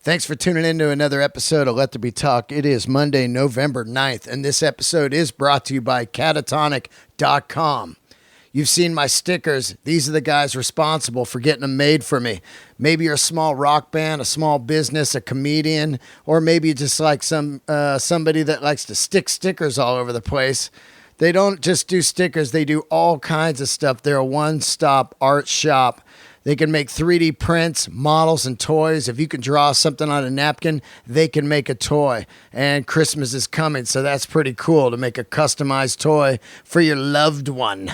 Thanks for tuning in to another episode of Let There Be Talk. It is Monday, November 9th, and this episode is brought to you by catatonic.com. You've seen my stickers. These are the guys responsible for getting them made for me. Maybe you're a small rock band, a small business, a comedian, or maybe you just like somebody that likes to stick stickers all over the place. They don't just do stickers. They do all kinds of stuff. They're a one-stop art shop. They can make 3D prints, models, and toys. If you can draw something on a napkin, they can make a toy. And Christmas is coming, so that's pretty cool to make a customized toy for your loved one.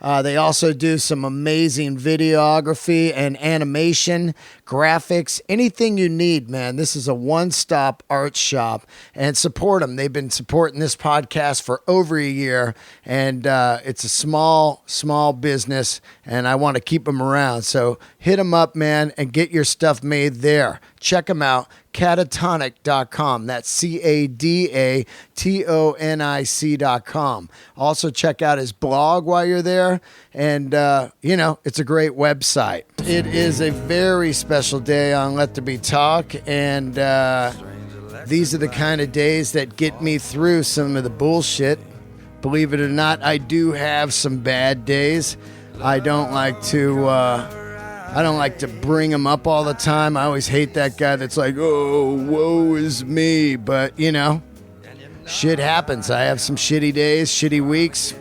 They also do some amazing videography and animation, graphics, anything you need, man. This is a one-stop art shop, and support them. They've been supporting this podcast for over a year, and it's a small business, and I want to keep them around. So hit them up, man, and get your stuff made there. Check them out. Catatonic.com. That's catatonic.com. Also check out his blog while you're there. And, it's a great website. It is a very special day on Let There Be Talk. And these are the kind of days that get me through some of the bullshit. Believe it or not, I do have some bad days. I don't like to bring them up all the time. I always hate that guy that's like, oh, woe is me. But, shit happens. I have some shitty days, shitty weeks,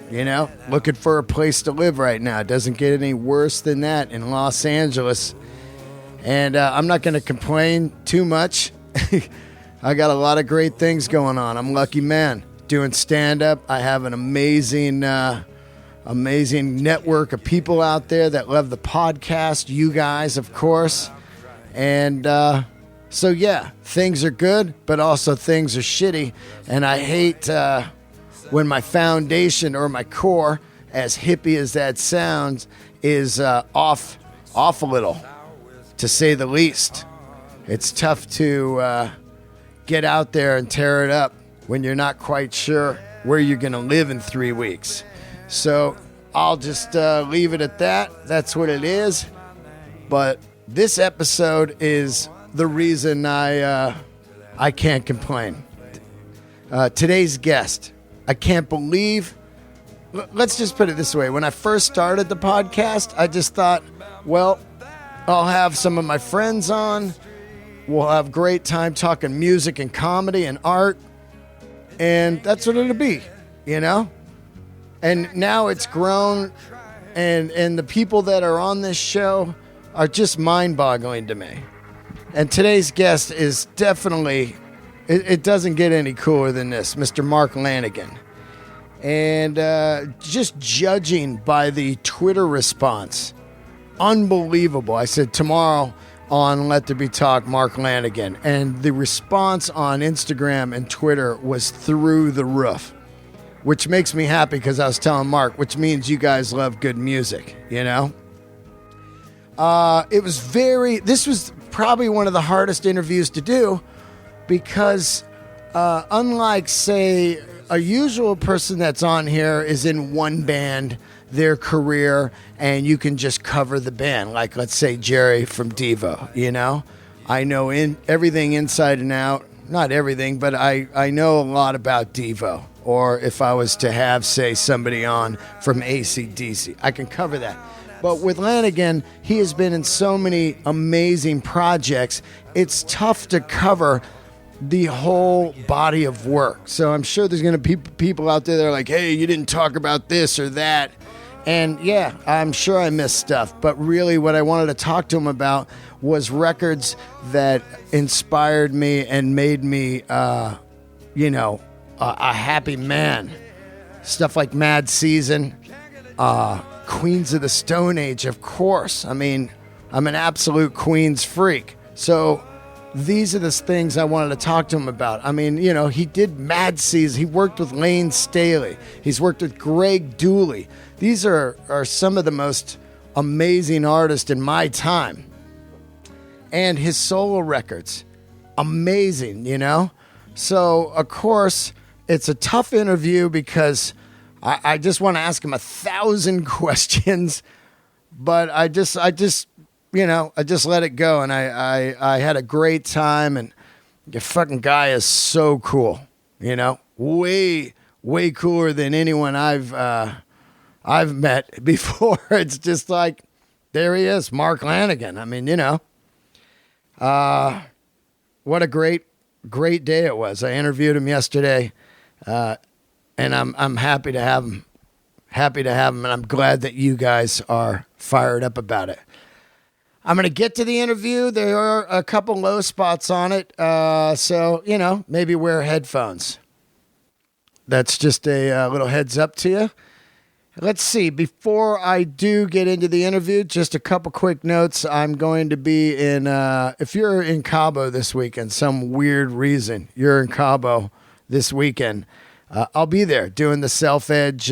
looking for a place to live right now. It doesn't get any worse than that in Los Angeles. And I'm not going to complain too much. I got a lot of great things going on. I'm a lucky man. Doing stand-up. I have an amazing network of people out there that love the podcast. You guys, of course. And so, yeah, things are good, but also things are shitty. And I hate when my foundation or my core, as hippie as that sounds, is off a little, to say the least. It's tough to get out there and tear it up when you're not quite sure where you're going to live in 3 weeks. So I'll just leave it at that. That's what it is. But this episode is the reason I can't complain. Today's guest, I can't believe. Let's just put it this way. When I first started the podcast, I just thought, well, I'll have some of my friends on. We'll have a great time talking music and comedy and art. And that's what it'll be, And now it's grown, and the people that are on this show are just mind-boggling to me. And today's guest is definitely, it doesn't get any cooler than this, Mr. Mark Lanegan. And just judging by the Twitter response, unbelievable. I said tomorrow on Let There Be Talk, Mark Lanegan. And the response on Instagram and Twitter was through the roof. Which makes me happy because I was telling Mark, which means you guys love good music, This was probably one of the hardest interviews to do because unlike, say, a usual person that's on here is in one band, their career, and you can just cover the band. Like, let's say Jerry from Devo, I know everything inside and out. Not everything, but I know a lot about Devo. Or if I was to have, say, somebody on from AC/DC, I can cover that. But with Lanigan, he has been in so many amazing projects, it's tough to cover the whole body of work. So I'm sure there's going to be people out there that are like, hey, you didn't talk about this or that. And yeah, I'm sure I missed stuff. But really what I wanted to talk to him about was records that inspired me and made me, a happy man. Stuff like Mad Season, Queens of the Stone Age, of course. I mean, I'm an absolute Queens freak. So these are the things I wanted to talk to him about. I mean, he did Mad Season. He worked with Lane Staley. He's worked with Greg Dooley. These are some of the most amazing artists in my time. And his solo records, amazing, So, of course, it's a tough interview because I just want to ask him 1,000 questions, but I just I just let it go, and I had a great time, and the fucking guy is so cool, way, way cooler than anyone I've met before. It's just like, there he is, Mark Lanegan. I mean, what a great day it was. I interviewed him yesterday, and I'm happy to have him. Happy to have him, and I'm glad that you guys are fired up about it. I'm going to get to the interview. There are a couple low spots on it, so, maybe wear headphones. That's just a little heads up to you. Let's see. Before I do get into the interview, just a couple quick notes. I'm going to be in, if you're in Cabo this weekend, some weird reason you're in Cabo this weekend, I'll be there doing the Self Edge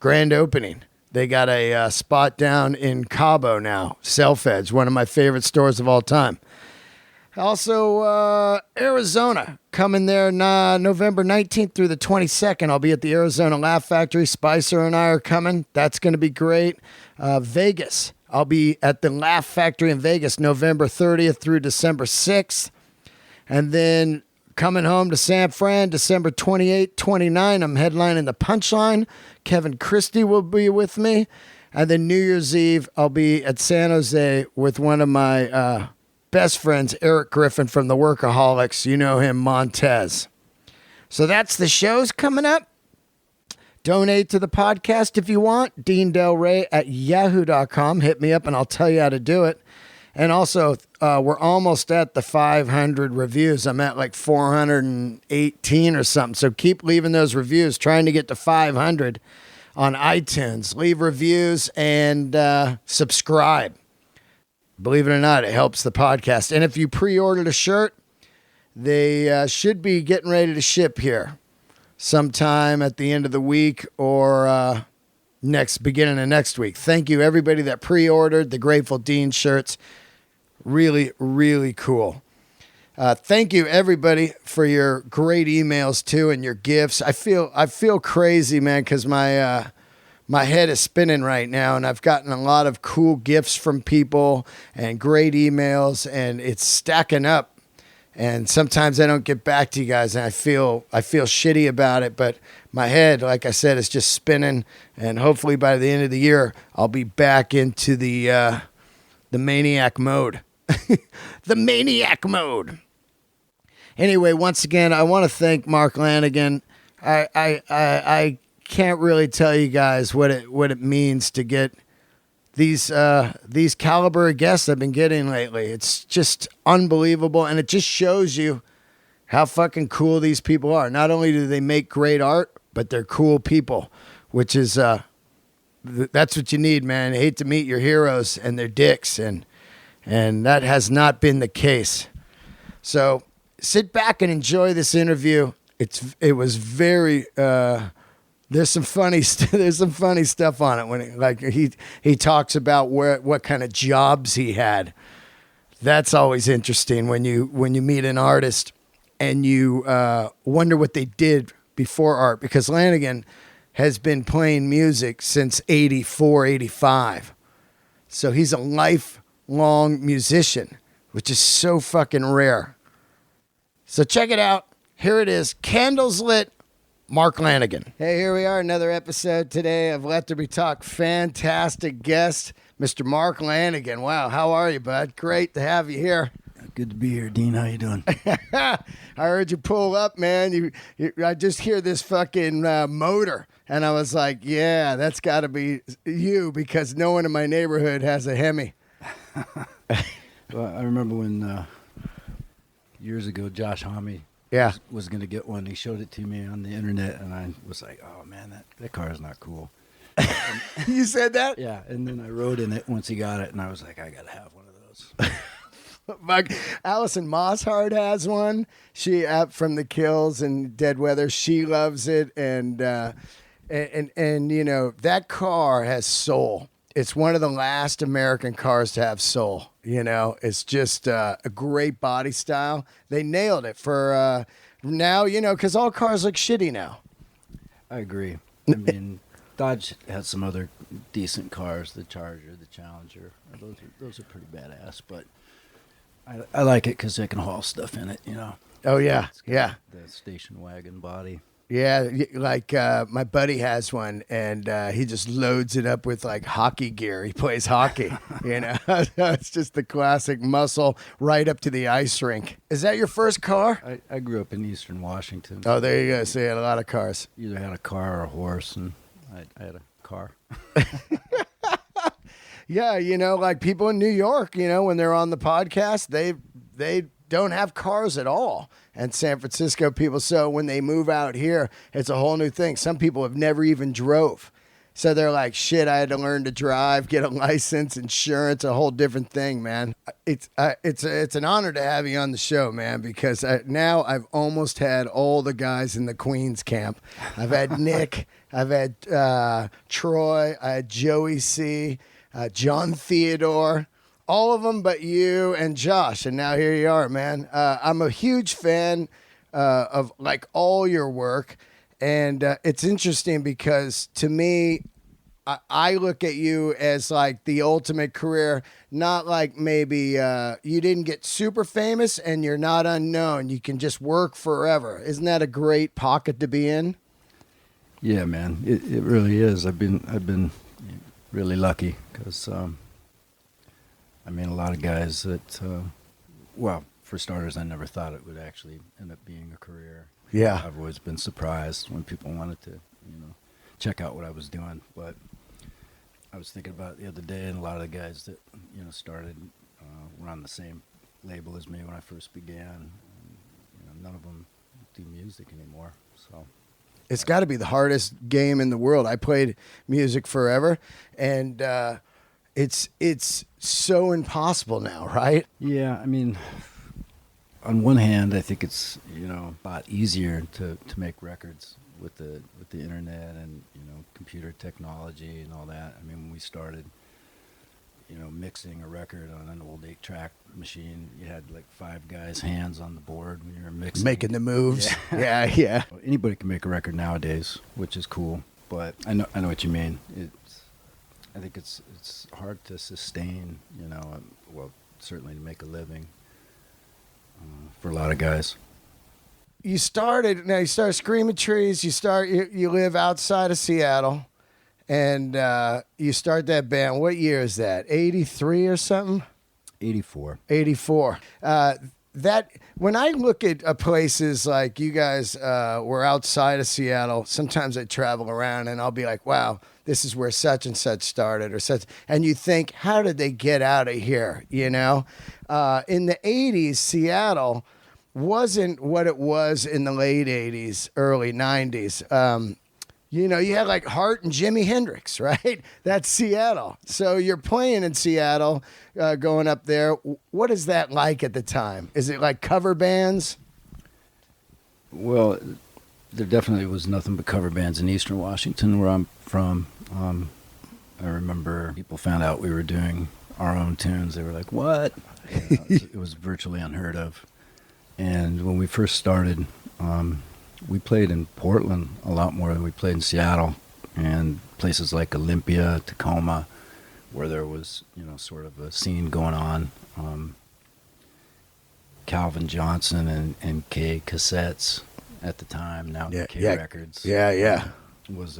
grand opening. They got a spot down in Cabo now, Self Edge, one of my favorite stores of all time. Also, Arizona, coming there November 19th through the 22nd. I'll be at the Arizona Laugh Factory. Spicer and I are coming. That's going to be great. Vegas, I'll be at the Laugh Factory in Vegas November 30th through December 6th. And then coming home to San Fran, December 28th, 29th, I'm headlining the Punchline. Kevin Christie will be with me. And then New Year's Eve, I'll be at San Jose with one of my best friends, Eric Griffin from the Workaholics. You know him, Montez. So that's the shows coming up. Donate to the podcast if you want. Dean Del Rey at yahoo.com. Hit me up and I'll tell you how to do it. And also, we're almost at the 500 reviews. I'm at like 418 or something. So keep leaving those reviews, trying to get to 500 on iTunes. Leave reviews and subscribe. Believe it or not, it helps the podcast. And if you pre-ordered a shirt, they should be getting ready to ship here sometime at the end of the week or beginning of next week. Thank you, everybody that pre-ordered the Grateful Dean shirts. Really, really cool. Thank you, everybody, for your great emails, too, and your gifts. I feel crazy, man, because my head is spinning right now, and I've gotten a lot of cool gifts from people and great emails, and it's stacking up. And sometimes I don't get back to you guys, and I feel shitty about it, but my head, like I said, is just spinning, and hopefully by the end of the year, I'll be back into the maniac mode. The maniac mode. Anyway, once again, I want to thank Mark Lanegan. I can't really tell you guys what it means to get these caliber of guests I've been getting lately. It's just unbelievable, and it just shows you how fucking cool these people are. Not only do they make great art, but they're cool people, which is that's what you need, man. I hate to meet your heroes and their dicks, and that has not been the case. So sit back and enjoy this interview. It was very. There's some funny stuff on it when he talks about what kind of jobs he had. That's always interesting when you meet an artist and you wonder what they did before art, because Lanigan has been playing music since 84, 85. So he's a lifelong musician, which is so fucking rare. So check it out. Here it is. Candles lit. Mark Lanegan. Hey, here we are, another episode today of Let There Be Talk. Fantastic guest, Mr. Mark Lanegan. Wow, how are you, bud? Great to have you here. Good to be here, Dean. How you doing? I heard you pull up, man. I just hear this fucking motor, and I was like, yeah, that's got to be you, because no one in my neighborhood has a Hemi. Well, I remember when years ago, Josh Homme was going to get one. He showed it to me on the internet, and I was like, oh, man, that car is not cool. You said that? Yeah, and then I rode in it once he got it, and I was like, I got to have one of those. Allison Mosshard has one. She from the Kills and Dead Weather. She loves it, and you know, that car has soul. It's one of the last American cars to have soul. You know, it's just a great body style. They nailed it for now. You know, because all cars look shitty now. I agree. I mean, Dodge had some other decent cars, the Charger, the Challenger. Those are pretty badass, but I like it because they can haul stuff in it, you know. Oh, yeah, yeah. The station wagon body. Yeah, like my buddy has one, and he just loads it up with like hockey gear. He plays hockey, you know. It's just the classic muscle right up to the ice rink. Is that your first car? I grew up in Eastern Washington. Oh, there you go. So you had a lot of cars. Either had a car or a horse, and I had a car. Yeah, you know, like people in New York, you know, when they're on the podcast, they don't have cars at all. And San Francisco people, so when they move out here, it's a whole new thing. Some people have never even drove. So they're like, shit, I had to learn to drive, get a license, insurance, a whole different thing, man. It's an honor to have you on the show, man, because now I've almost had all the guys in the Queens camp. I've had Nick, I've had Troy, I had Joey C., John Theodore, all of them but you and Josh. And now here you are, man. I'm a huge fan of like all your work. And it's interesting because to me, I look at you as like the ultimate career, not like maybe you didn't get super famous and you're not unknown. You can just work forever. Isn't that a great pocket to be in? Yeah, man, it really is. I've been really lucky because, I mean, a lot of guys that, well, for starters, I never thought it would actually end up being a career. Yeah. I've always been surprised when people wanted to, you know, check out what I was doing. But I was thinking about it the other day, and a lot of the guys that, you know, started were on the same label as me when I first began. And, you know, none of them do music anymore, so. It's got to be the hardest game in the world. I played music forever, and it's so impossible now, right? Yeah, I mean, on one hand, I think it's, you know, a lot easier to make records with the internet and, you know, computer technology and all that. I mean, when we started, you know, mixing a record on an old 8-track machine, you had like 5 guys' hands on the board when you were mixing. Making the moves. Yeah. Yeah. Anybody can make a record nowadays, which is cool. But I know what you mean. I think it's hard to sustain, you know, well, certainly to make a living for a lot of guys. You start Screaming Trees. You live outside of Seattle, and you start that band. What year is that? 83 or something? 84. 84. That when I look at places like you guys were outside of Seattle, sometimes I travel around and I'll be like, wow, this is where such and such started or such. And you think, how did they get out of here? You know, in the 80s, Seattle wasn't what it was in the late 80s, early 90s. You know, you had like Hart and Jimi Hendrix, right? That's Seattle. So you're playing in Seattle, going up there. What is that like at the time? Is it like cover bands? Well, there definitely was nothing but cover bands in Eastern Washington, where I'm from. I remember people found out we were doing our own tunes. They were like, what? You know, it was virtually unheard of. And when we first started, we played in Portland a lot more than we played in Seattle, and places like Olympia, Tacoma, where there was, you know, sort of a scene going on. Calvin Johnson and K Cassettes at the time, now K Records. Yeah. Was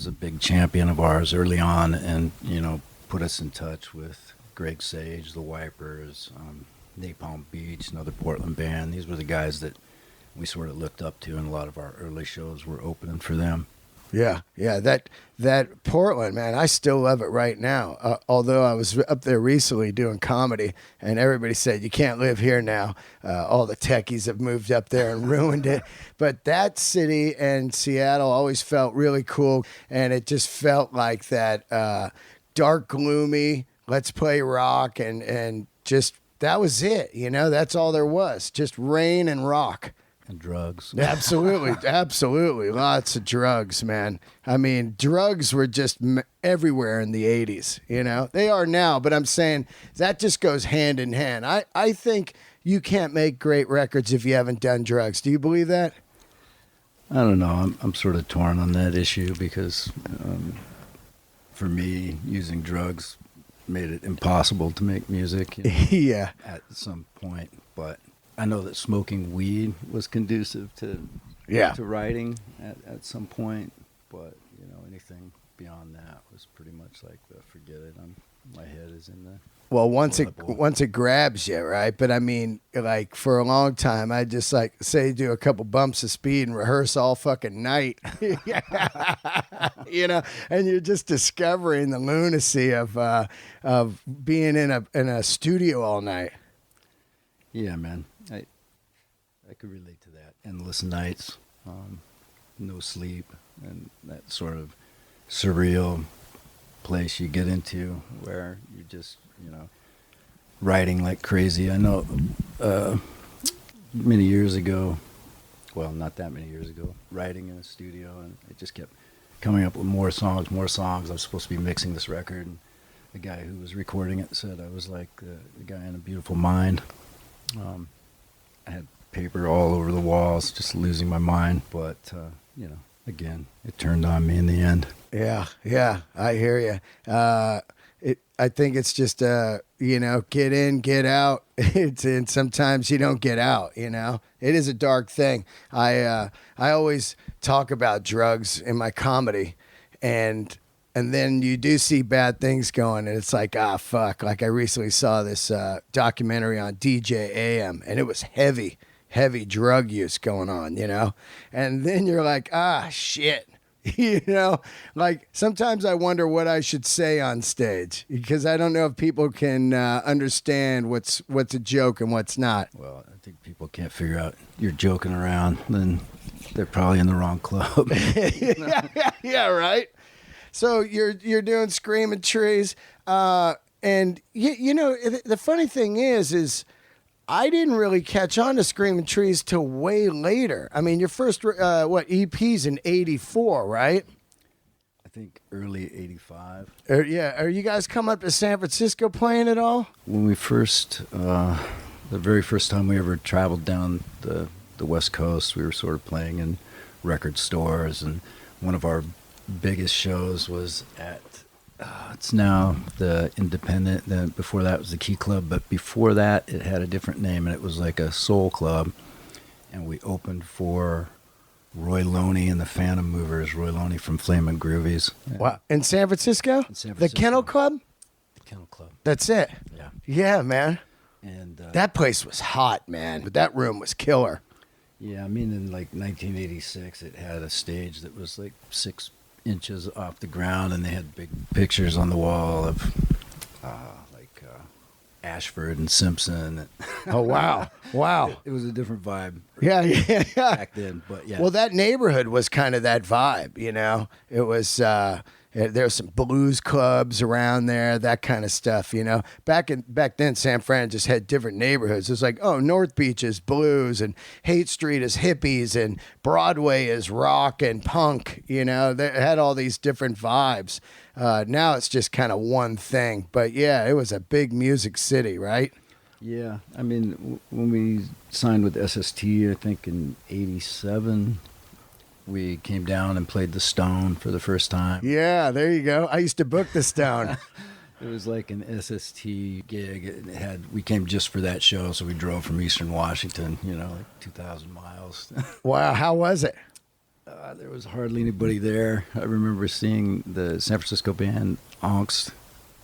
a big champion of ours early on, and, you know, put us in touch with Greg Sage, the Wipers, Napalm Beach, another Portland band. These were the guys that we sort of looked up to, and a lot of our early shows were opening for them. Yeah. That Portland, man, I still love it right now. Although I was up there recently doing comedy, and everybody said, you can't live here now. All the techies have moved up there and ruined it. But that city and Seattle always felt really cool, and it just felt like that dark, gloomy, let's play rock, and just, that was it. You know, that's all there was, just rain and rock. And drugs. Absolutely. Lots of drugs, man. I mean, drugs were just everywhere in the 80s, you know? They are now, but I'm saying that just goes hand in hand. I think you can't make great records if you haven't done drugs. Do you believe that? I don't know. I'm sort of torn on that issue because for me, using drugs made it impossible to make music. Yeah. At some point, but I know that smoking weed was conducive to writing at some point. But anything beyond that was pretty much like forget it. My head is in the once it grabs you, right? But I mean, like for a long time, I just like say do a couple bumps of speed and rehearse all fucking night, and you're just discovering the lunacy of being in a studio all night. Yeah, man, I could relate to that. Endless nights, no sleep, and that sort of surreal place you get into where you're just writing like crazy. I know many years ago, well, not that many years ago, writing in a studio, and it just kept coming up with more songs. I was supposed to be mixing this record, and the guy who was recording it said I was like the guy in A Beautiful Mind. I had paper all over the walls, just losing my mind, but again, it turned on me in the end. Yeah, I hear you. I think it's just get in, get out. And sometimes you don't get out. It is a dark thing. I always talk about drugs in my comedy, and then you do see bad things going, and it's like, fuck. Like I recently saw this documentary on DJ AM, and it was heavy drug use going on, and then you're like, shit. Like sometimes I wonder what I should say on stage because I don't know if people can understand what's a joke and what's not. Well, I think people can't figure out you're joking around, then they're probably in the wrong club. yeah, right. So you're doing Screaming Trees, and the funny thing is I didn't really catch on to Screaming Trees till way later. I mean, your first EP's in '84, right? I think early '85. Are you guys come up to San Francisco playing at all? When we first, the very first time we ever traveled down the West Coast, we were sort of playing in record stores, and one of our biggest shows was at it's now the Independent. Then before that was the Key Club, but before that it had a different name, and it was like a soul club. And we opened for Roy Loney and the Phantom Movers. Roy Loney from Flamin' Groovies. Wow! In San Francisco? The Kennel Club. The Kennel Club. That's it. Yeah. Yeah, man. And that place was hot, man. But that room was killer. Yeah, I mean, in like 1986, it had a stage that was like 6 inches off the ground, and they had big pictures on the wall of Ashford and Simpson. Oh wow! It was a different vibe. Yeah. Back then, but yeah. Well, that neighborhood was kind of that vibe, It was there were some blues clubs around there, that kind of stuff, Back then, San Fran just had different neighborhoods. It was like, North Beach is blues, and Haight Street is hippies, and Broadway is rock and punk. They had all these different vibes. Now it's just kind of one thing. But yeah, it was a big music city, right? Yeah, I mean, when we signed with SST, I think in '87. We came down and played the Stone for the first time. Yeah, there you go. I used to book the Stone. It was like an SST gig. We came just for that show, so we drove from Eastern Washington, like 2,000 miles. Wow, how was it? There was hardly anybody there. I remember seeing the San Francisco band Angst.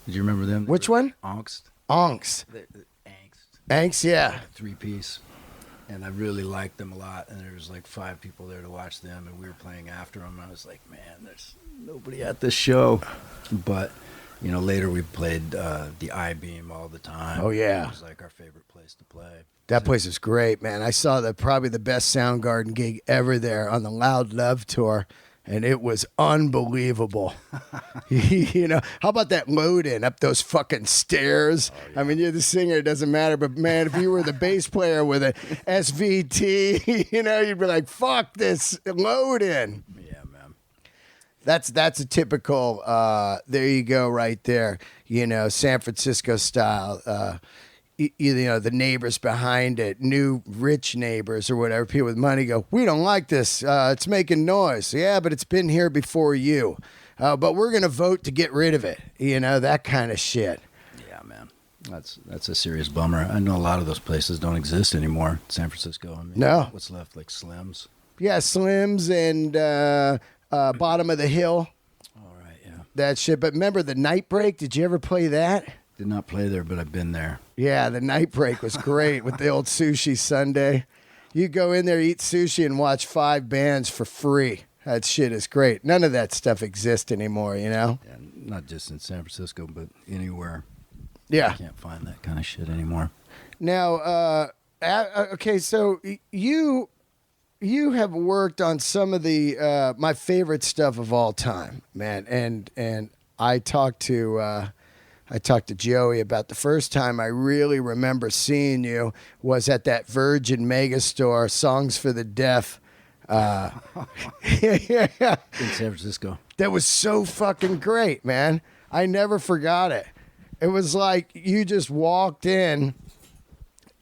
Did you remember them? Which one? Angst. Angst. Angst, yeah. 3-piece. And I really liked them a lot, and there was like 5 people there to watch them, and we were playing after them. I was like, man, there's nobody at this show. But, later we played the I-Beam all the time. Oh, yeah. It was like our favorite place to play. That place is great, man. I saw probably the best Soundgarden gig ever there on the Loud Love tour, and it was unbelievable. How about that load in up those fucking stairs? Oh, yeah. I mean, you're the singer, it doesn't matter, but man, if you were the bass player with a SVT, you'd be like, fuck this load in. Yeah, man. That's a typical, there you go right there, San Francisco style. you know, the neighbors behind it, new rich neighbors or whatever, people with money go, we don't like this. It's making noise. Yeah, but it's been here before you. But we're going to vote to get rid of it. You know, that kind of shit. Yeah, man. That's a serious bummer. I know a lot of those places don't exist anymore. San Francisco. I mean, no. What's left? Like Slim's? Yeah, Slim's and Bottom of the Hill. All right, yeah. That shit. But remember the Night Break? Did you ever play that? Did not play there, but I've been there. Yeah, the Night Break was great with the old Sushi Sunday. You go in there, eat sushi, and watch 5 bands for free. That shit is great. None of that stuff exists anymore, you know? Yeah, not just in San Francisco, but anywhere. Yeah. You can't find that kind of shit anymore. Now, okay, so you have worked on some of the my favorite stuff of all time, man. And I talked to Joey about the first time I really remember seeing you was at that Virgin Megastore, Songs for the Deaf. Yeah. In San Francisco. That was so fucking great, man. I never forgot it. It was like you just walked in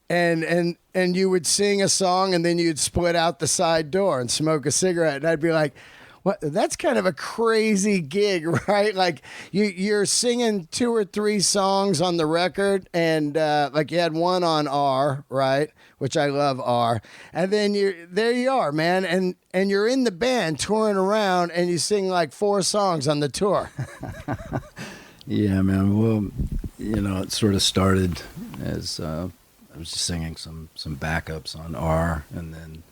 and you would sing a song and then you'd split out the side door and smoke a cigarette. And I'd be like, what? That's kind of a crazy gig, right? Like you're singing 2 or 3 songs on the record, and like you had one on R, right? Which I love R, and then there you are, man, and you're in the band touring around, and you sing like 4 songs on the tour. Yeah, man. Well, you know, it sort of started as I was just singing some backups on R, and then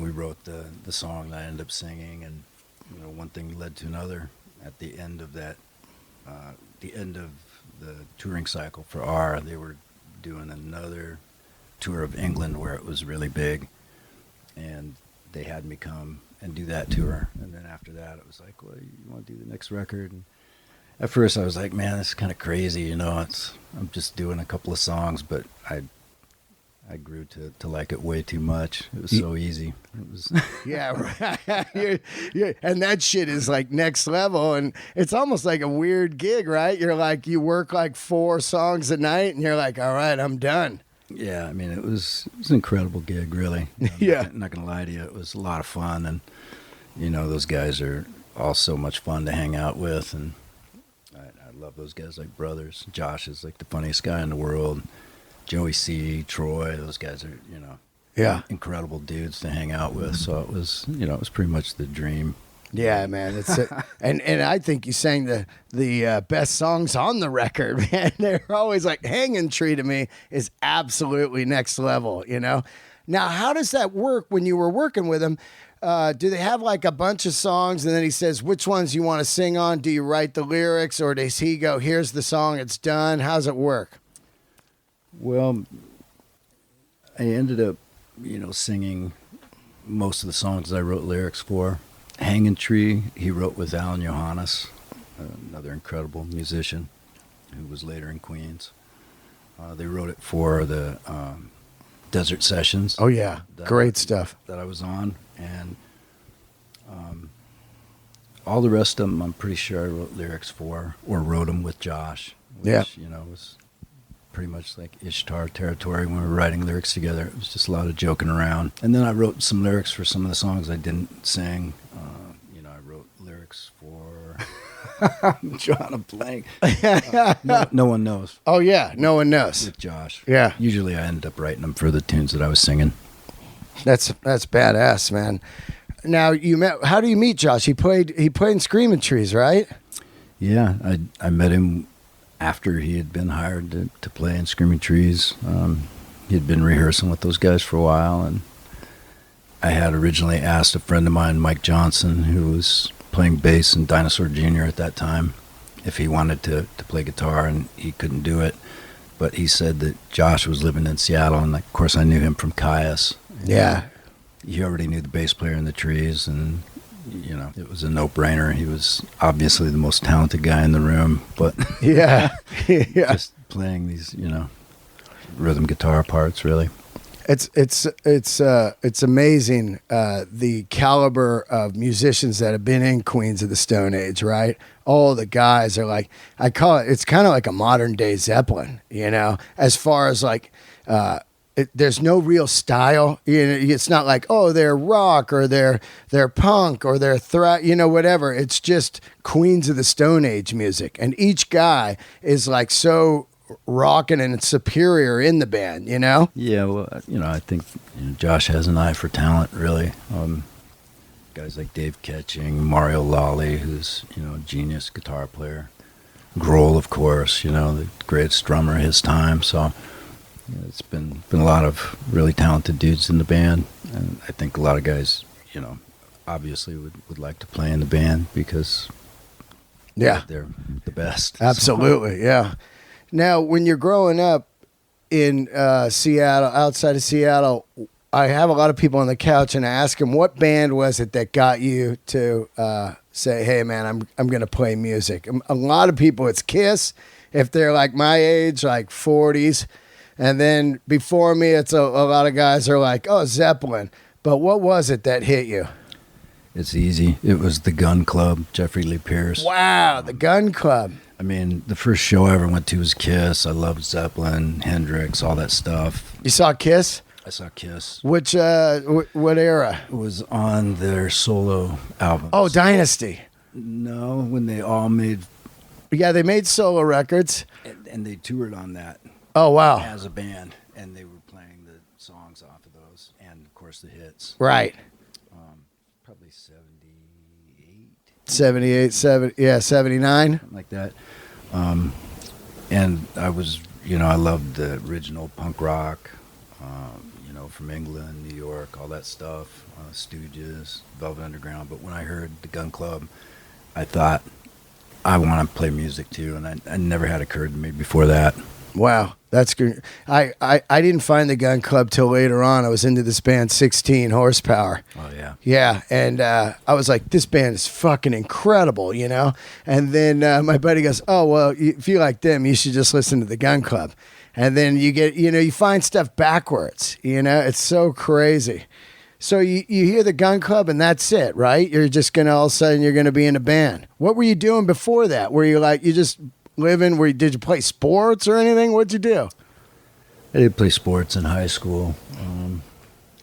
we wrote the song that I ended up singing, and you know, one thing led to another. At the end of that, the end of the touring cycle for R, they were doing another tour of England where it was really big, and they had me come and do that tour. And then after that, it was like, well, you want to do the next record? And at first, I was like, man, this is kind of crazy, you know. I'm just doing a couple of songs, but I grew to like it way too much. It was so easy. It was yeah, right. And that shit is like next level, and it's almost like a weird gig, right? You're like, you work like 4 songs a night, and you're like, all right, I'm done. Yeah, I mean, it was an incredible gig, really. I'm not gonna lie to you, it was a lot of fun, and you know, those guys are all so much fun to hang out with, and I love those guys like brothers. Josh is like the funniest guy in the world. Joey C, Troy, those guys are, you know, incredible dudes to hang out with. So it was, you know, it was pretty much the dream. Yeah, man. It's and I think you sang the best songs on the record, man. They're always like Hanging Tree to me is absolutely next level, you know. Now, how does that work when you were working with him? Do they have like a bunch of songs and then he says which ones you want to sing on? Do you write the lyrics, or does he go, here's the song, it's done? How's it work? Well, I ended up, you know, singing most of the songs I wrote lyrics for. Hanging Tree, he wrote with Alan Johannes, another incredible musician who was later in Queens. They wrote it for the Desert Sessions. Oh, yeah. Great stuff. That I was on. And all the rest of them, I'm pretty sure I wrote lyrics for, or wrote them with Josh, which, you know, was pretty much like Ishtar territory when we were writing lyrics together. It was just a lot of joking around. And then I wrote some lyrics for some of the songs I didn't sing. You know, I wrote lyrics for... I'm drawing a blank. No one knows. Oh, yeah. No one knows. With Josh. Yeah. Usually I ended up writing them for the tunes that I was singing. That's badass, man. Now, how do you meet Josh? He played in Screaming Trees, right? Yeah. I met him after he had been hired to play in Screaming Trees. He had been rehearsing with those guys for a while, and I had originally asked a friend of mine, Mike Johnson, who was playing bass in Dinosaur Jr. at that time, if he wanted to play guitar, and he couldn't do it. But he said that Josh was living in Seattle, and of course I knew him from Caius. Yeah. He already knew the bass player in the Trees, and you know, it was a no-brainer. He was obviously the most talented guy in the room, but yeah. just playing these, you know, rhythm guitar parts, really. It's amazing the caliber of musicians that have been in Queens of the Stone Age, right? All the guys are like, I call it, it's kind of like a modern day Zeppelin, you know, as far as like, there's no real style. You know, it's not like, oh, they're rock or they're punk or they're you know, whatever. It's just Queens of the Stone Age music, and each guy is like so rocking and superior in the band, you know? Yeah, well, you know, I think Josh has an eye for talent, really. Guys like Dave Ketching, Mario Lally, who's, you know, a genius guitar player. Grohl, of course, you know, the greatest drummer of his time. So it's been a lot of really talented dudes in the band. And I think a lot of guys, you know, obviously would like to play in the band because they're the best. Absolutely, yeah. Now, when you're growing up in Seattle, outside of Seattle, I have a lot of people on the couch, and I ask them, what band was it that got you to say, hey, man, I'm going to play music? A lot of people, it's Kiss, if they're like my age, like 40s. And then before me, it's a lot of guys are like, oh, Zeppelin. But what was it that hit you? It's easy. It was the Gun Club, Jeffrey Lee Pierce. Wow, the Gun Club. I mean, the first show I ever went to was Kiss. I loved Zeppelin, Hendrix, all that stuff. You saw Kiss? I saw Kiss. Which, what era? It was on their solo album. Oh, Dynasty. No, when they all made... Yeah, they made solo records. And they toured on that. Oh, wow. As a band. And they were playing the songs off of those. And, of course, the hits. Right. Probably 78. 78, 79. Something like that. And I was, you know, I loved the original punk rock, you know, from England, New York, all that stuff, Stooges, Velvet Underground. But when I heard the Gun Club, I thought, I want to play music too. And I never had occurred to me before that. Wow, that's good. I didn't find the Gun Club till later on. I was into this band, 16 Horsepower. Oh, yeah. Yeah, and I was like, this band is fucking incredible, you know? And then my buddy goes, oh, well, if you like them, you should just listen to the Gun Club. And then you get, you know, you find stuff backwards, you know? It's so crazy. So you hear the Gun Club and that's it, right? You're just going to, all of a sudden, you're going to be in a band. What were you doing before that? Were you like, you just... did you play sports or anything? What'd you do? I did play sports in high school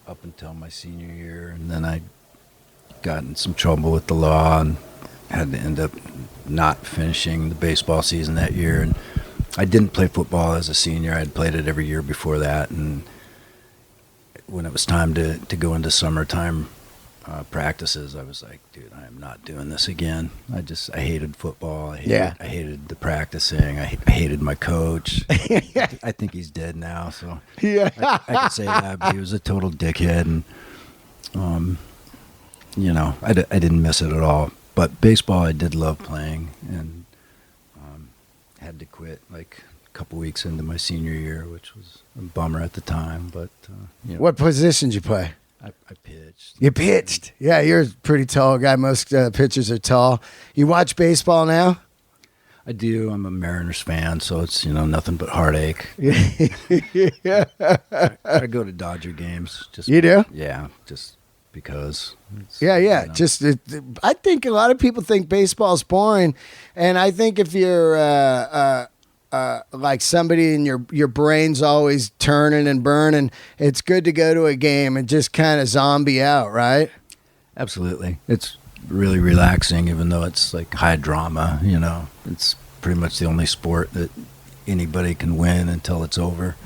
up until my senior year, and then I got in some trouble with the law and had to end up not finishing the baseball season that year. And I didn't play football as a senior. I had played it every year before that, and when it was time to go into summertime practices, I was like, dude, I am not doing this again. I hated football. I hated the practicing. I hated my coach. I think he's dead now, so yeah. I can say that, but he was a total dickhead, and you know, I didn't miss it at all. But baseball, I did love playing, and had to quit like a couple weeks into my senior year, which was a bummer at the time. But you know, what position did you play? I pitched. You pitched? Yeah, you're a pretty tall guy. Most pitchers are tall. You watch baseball now? I do. I'm a Mariners fan, so it's, you know, nothing but heartache. Yeah. I go to Dodger games. Just you do? Yeah, just because. Yeah. You know. Just, I think a lot of people think baseball's boring, and I think if you're like somebody in your brain's always turning and burning, it's good to go to a game and just kind of zombie out, right? Absolutely. It's really relaxing, even though it's like high drama, you know. It's pretty much the only sport that anybody can win until it's over.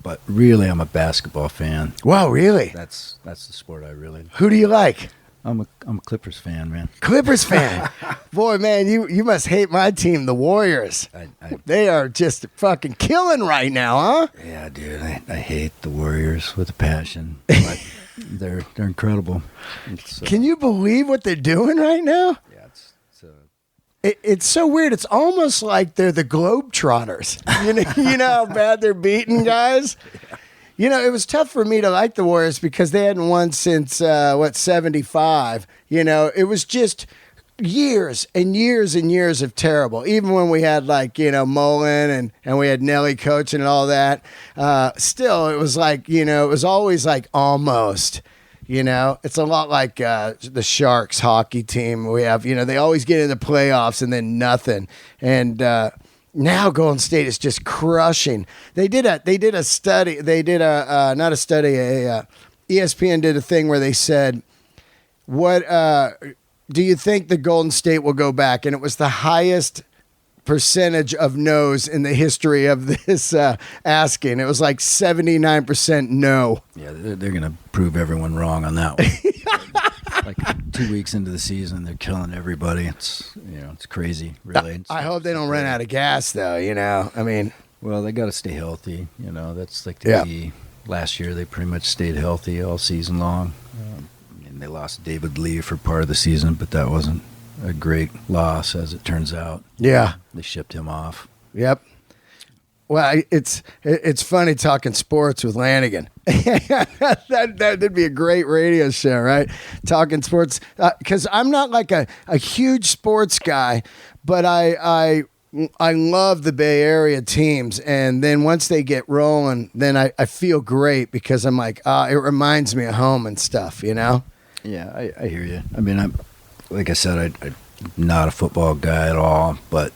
But really, I'm a basketball fan. Wow, really? That's the sport I really... Who do you like? I'm a Clippers fan, man. Clippers fan. Boy, man, you must hate my team, the Warriors. They are just fucking killing right now, huh? Yeah, dude. I hate the Warriors with a passion. But they're incredible. Can you believe what they're doing right now? Yeah, it's so weird. It's almost like they're the Globetrotters. You know how bad they're beating guys? Yeah. You know, it was tough for me to like the Warriors because they hadn't won since, 75. You know, it was just years and years and years of terrible. Even when we had like, Mullen and we had Nelly coaching and all that, still it was like, it was always like almost, it's a lot like the Sharks hockey team we have, they always get in the playoffs and then nothing. And now Golden State is just crushing. They did a study. They did not a study, ESPN did a thing where they said, what do you think the Golden State will go back? And it was the highest percentage of no's in the history of this asking. It was like 79% no. Yeah, they're going to prove everyone wrong on that one. Like 2 weeks into the season, they're killing everybody. It's crazy, really. I hope they don't run out of gas, though. I mean, well, they got to stay healthy. That's like the key. Last year, they pretty much stayed healthy all season long. And they lost David Lee for part of the season, but that wasn't a great loss, as it turns out. Yeah, they shipped him off. Yep. Well, it's funny talking sports with Lanigan. That'd be a great radio show, right? Talking sports, because I'm not like a huge sports guy, but I love the Bay Area teams, and then once they get rolling, then I feel great because I'm like, it reminds me of home and stuff, Yeah, I hear you. I mean, like I said, I'm not a football guy at all, but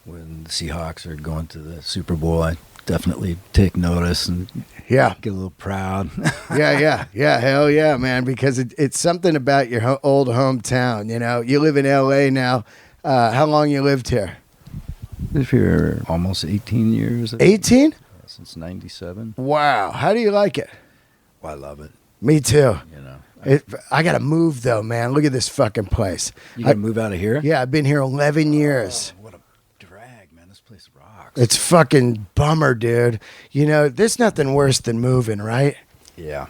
when the Seahawks are going to the Super Bowl, I definitely take notice and get a little proud. yeah, hell yeah, man, because it's something about your old hometown, You live in L.A. now. How long you lived here? Lived here almost 18 years. 18? Since 97. Wow. How do you like it? Well, I love it. Me too. I got to move, though, man. Look at this fucking place. You got to move out of here? Yeah, I've been here 11 years. What a drag, man. This place rocks. It's fucking bummer, dude. There's nothing worse than moving, right? Yeah.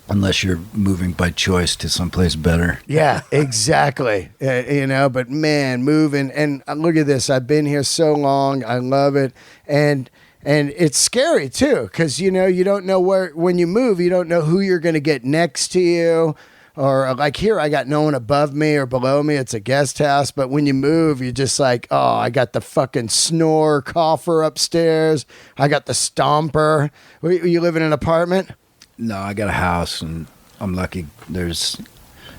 Unless you're moving by choice to someplace better. Yeah, exactly. But man, moving. And look at this. I've been here so long. I love it. And it's scary, too, because, you don't know when you move, you don't know who you're going to get next to you. Or like here, I got no one above me or below me. It's a guest house. But when you move, you're just like, oh, I got the fucking snore cougher upstairs. I got the stomper. You live in an apartment? No, I got a house, and I'm lucky. There's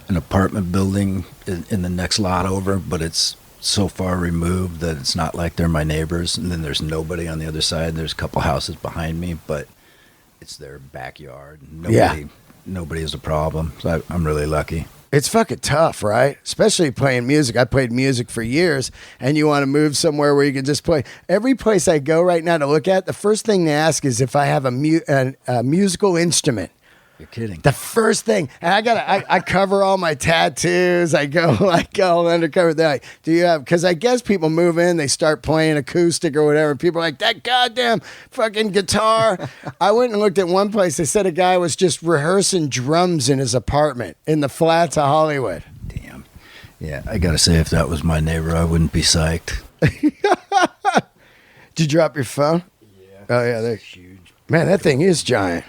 an apartment building in the next lot over, but it's so far removed that it's not like they're my neighbors. And then there's nobody on the other side. There's a couple houses behind me, but it's their backyard. Nobody is a problem. So I'm really lucky. It's fucking tough, right? Especially playing music. I played music for years, and you want to move somewhere where you can just play. Every place I go right now to look at, the first thing they ask is if I have a musical instrument. You're kidding. The first thing, and I cover all my tattoos. I go undercover. They're like, do you have? Because I guess people move in, they start playing acoustic or whatever. People are like, that goddamn fucking guitar. I went and looked at one place. They said a guy was just rehearsing drums in his apartment in the flats of Hollywood. Damn. Yeah, I gotta say, if that was my neighbor, I wouldn't be psyched. Did you drop your phone? Yeah. Oh yeah, they're huge. Man, that thing is giant.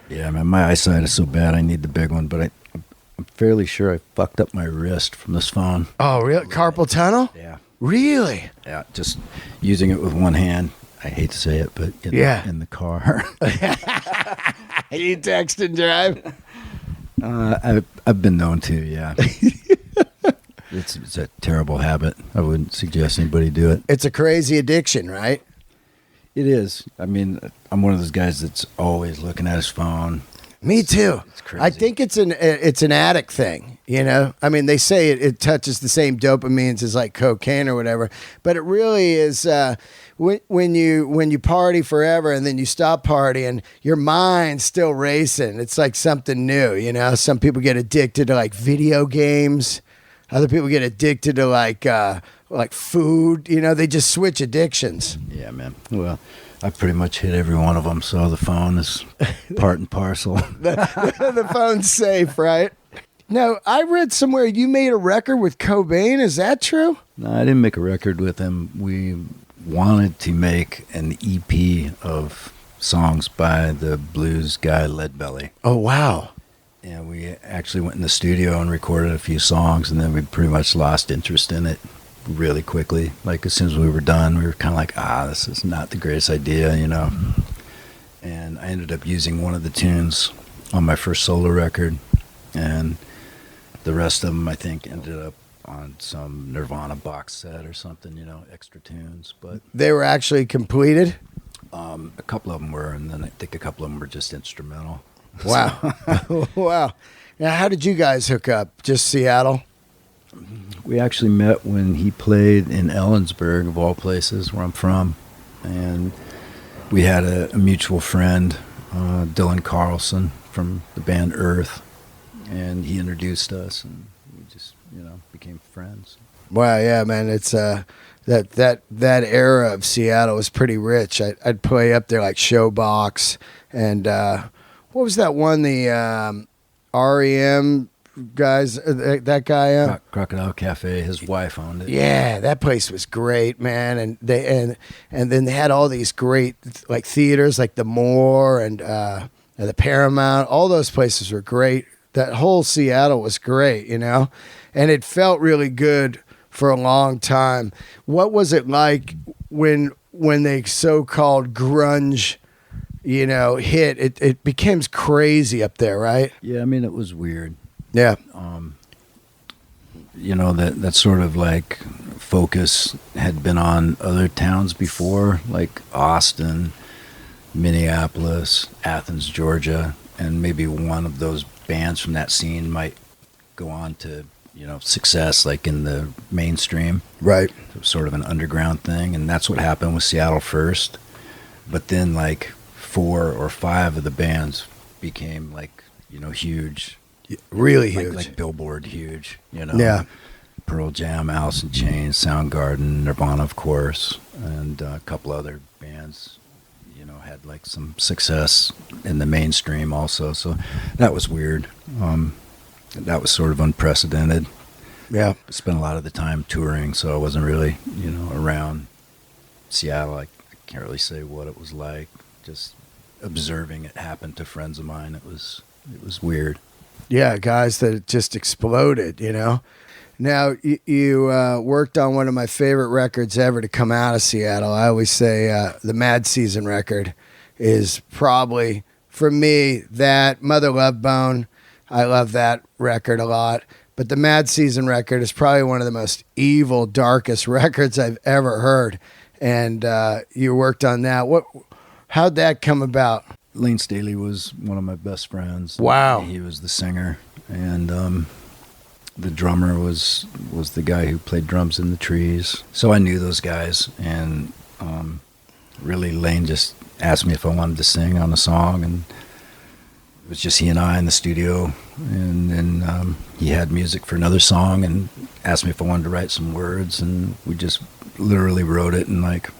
Yeah, man, my eyesight is so bad I need the big one, but I'm fairly sure I fucked up my wrist from this phone. Oh, really? Carpal tunnel? Yeah. Really? Yeah, just using it with one hand. I hate to say it, but in the car. You text and drive? I've been known to, yeah. It's a terrible habit. I wouldn't suggest anybody do it. It's a crazy addiction, right? It is. I mean, I'm one of those guys that's always looking at his phone. Me too. It's crazy. I think it's an addict thing, I mean, they say it touches the same dopamines as like cocaine or whatever, but it really is when you party forever and then you stop partying, your mind's still racing. It's like something new, Some people get addicted to like video games. Other people get addicted to like food, they just switch addictions. Yeah, man. Well, I pretty much hit every one of them, so the phone is part and parcel. The phone's safe, right? No, I read somewhere you made a record with Cobain. Is that true? No, I didn't make a record with him. We wanted to make an EP of songs by the blues guy Leadbelly. Oh, wow. And we actually went in the studio and recorded a few songs, and then we pretty much lost interest in it really quickly. Like, as soon as we were done, we were kind of like, this is not the greatest idea, you know. And I ended up using one of the tunes on my first solo record, and the rest of them, I think, ended up on some Nirvana box set or something, you know, extra tunes. But they were actually completed? A couple of them were, and then I think a couple of them were just instrumental. Wow. Wow. Now, how did you guys hook up? Just Seattle? We actually met when he played in Ellensburg, of all places, where I'm from. And we had a mutual friend, Dylan Carlson, from the band Earth. And he introduced us, and we just, you know, became friends. Wow, yeah, man. It's that era of Seattle was pretty rich. I'd play up there like Showbox, and what was that one? The REM guys, that guy. Crocodile Cafe. His wife owned it. Yeah, that place was great, man. And then they had all these great like theaters, like the Moore and the Paramount. All those places were great. That whole Seattle was great, you know, and it felt really good for a long time. What was it like when they so-called grunge, you know, hit? It became crazy up there, right? Yeah, I mean, it was weird. Yeah. You know, that sort of like focus had been on other towns before, like Austin, Minneapolis, Athens, Georgia, and maybe one of those bands from that scene might go on to, you know, success like in the mainstream. Right. It was sort of an underground thing, and that's what happened with Seattle first. But then like 4 or 5 of the bands became like, you know, huge. Really huge. Like Billboard huge, you know. Yeah. Pearl Jam, Alice in Chains, Soundgarden, Nirvana, of course, and a couple other bands, you know, had like some success in the mainstream also. So that was weird. That was sort of unprecedented. Yeah. I spent a lot of the time touring, so I wasn't really, you know, around Seattle. I can't really say what it was like. Just observing it happen to friends of mine. It was weird. Yeah, guys that just exploded, you know. Now, you worked on one of my favorite records ever to come out of Seattle. I always say the Mad Season record is probably, for me, that Mother Love Bone. I love that record a lot. But the Mad Season record is probably one of the most evil, darkest records I've ever heard. And you worked on that. How'd that come about? Lane Staley was one of my best friends. Wow. He was the singer, and the drummer was the guy who played drums in the Trees. So I knew those guys, and really Lane just asked me if I wanted to sing on a song, and it was just he and I in the studio, and then he had music for another song and asked me if I wanted to write some words, and we just literally wrote it in like,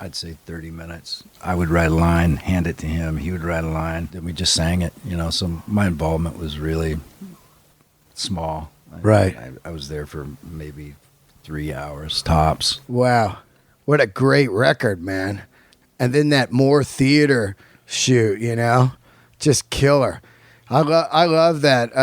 I'd say 30 minutes. I would write a line, hand it to him, he would write a line, then we just sang it, you know. So my involvement was really small. Right. I was there for maybe 3 hours tops. Wow. What a great record, man. And then that Moore Theater shoot, you know, just killer. I love that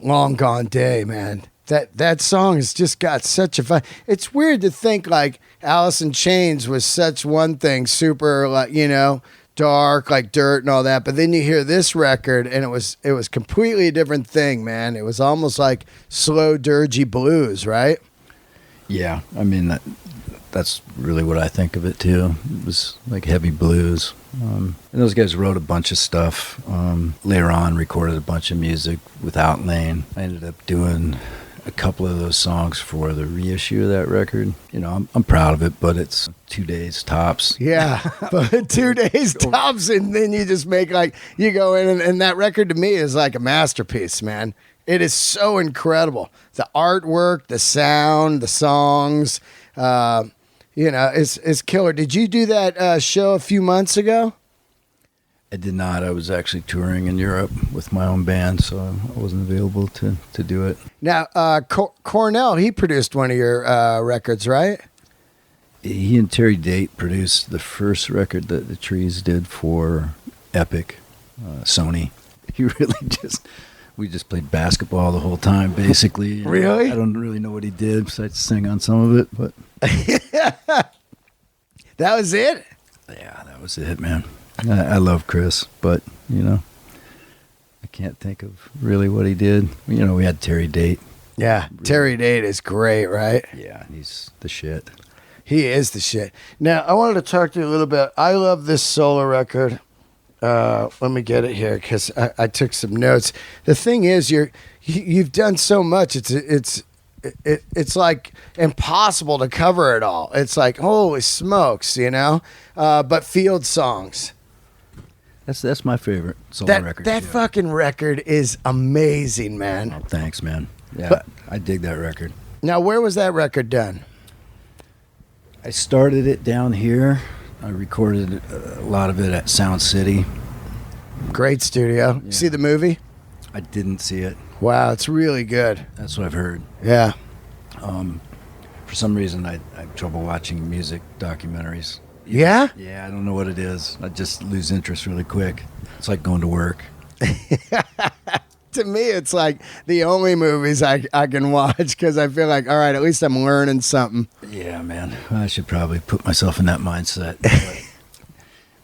Long Gone Day, man. That song has just got such a fun. It's weird to think like Alice in Chains was such one thing, super, like, you know, dark, like Dirt and all that. But then you hear this record, and it was completely a different thing, man. It was almost like slow, dirgy blues, right? Yeah, I mean that's really what I think of it too. It was like heavy blues. And those guys wrote a bunch of stuff. Later on, recorded a bunch of music without Lane. I ended up doing a couple of those songs for the reissue of that record. You know, I'm proud of it, but it's 2 days tops. Yeah, but 2 days tops, and then you just make like, you go in, and that record to me is like a masterpiece, man. It is so incredible. The artwork, the sound, the songs, you know, it's killer. Did you do that show a few months ago? I did not. I was actually touring in Europe with my own band, so I wasn't available to do it. Now, Cornell, he produced one of your records, right? He and Terry Date produced the first record that the Trees did for Epic, Sony. He really just We just played basketball the whole time, basically. Really? I don't really know what he did besides sing on some of it, but that was it? Yeah, that was it, man. I love Chris, but, I can't think of really what he did. We had Terry Date. Yeah, really. Terry Date is great, right? Yeah, he's the shit. He is the shit. Now, I wanted to talk to you a little bit. I love this solo record. Let me get it here because I took some notes. The thing is, you've done so much. It's like impossible to cover it all. It's like, holy smokes, but field songs. That's my favorite solo record. That fucking record is amazing, man. Oh, thanks, man. Yeah, I dig that record. Now, where was that record done? I started it down here. I recorded a lot of it at Sound City. Great studio. Yeah. See the movie? I didn't see it. Wow, it's really good. That's what I've heard. Yeah. For some reason, I have trouble watching music documentaries. Yeah? Yeah, I don't know what it is. I just lose interest really quick. It's like going to work. To me, it's like the only movies I can watch because I feel like, all right, at least I'm learning something. Yeah, man. I should probably put myself in that mindset.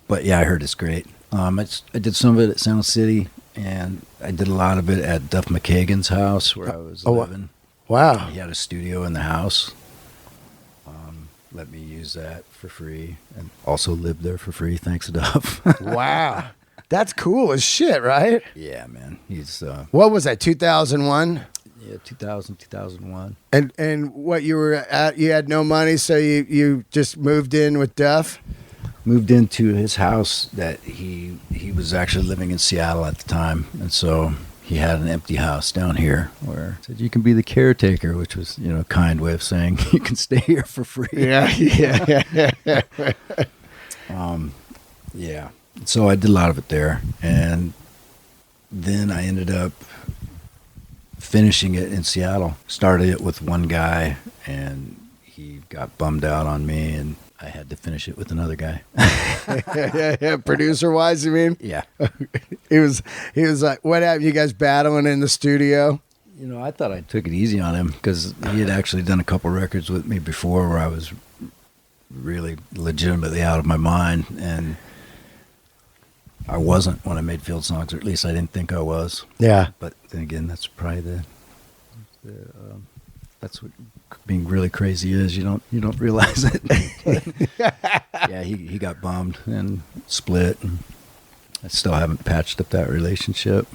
But yeah, I heard it's great. I did some of it at Sound City, and I did a lot of it at Duff McKagan's house where I was living. Wow. He had a studio in the house. Let me use that for free, and also lived there for free, thanks to Duff. Wow. That's cool as shit, right? Yeah, man. He's what was that, 2001? Yeah, 2001. And what you were at, you had no money, so you just moved in with Duff? Moved into his house that he was actually living in Seattle at the time, and so he had an empty house down here where he said you can be the caretaker, which was a kind way of saying you can stay here for free. Yeah. Yeah. So I did a lot of it there, and then I ended up finishing it in Seattle. Started it with one guy, and he got bummed out on me, and I had to finish it with another guy. Yeah. Producer wise, you mean? Yeah. He was like, what happened? You guys battling in the studio? I thought I took it easy on him because he had actually done a couple records with me before where I was really legitimately out of my mind, and I wasn't when I made Field Songs, or at least I didn't think I was. Yeah. But then again, that's probably that's what being really crazy is. You don't realize it. Yeah, he got bummed and split. And I still haven't patched up that relationship.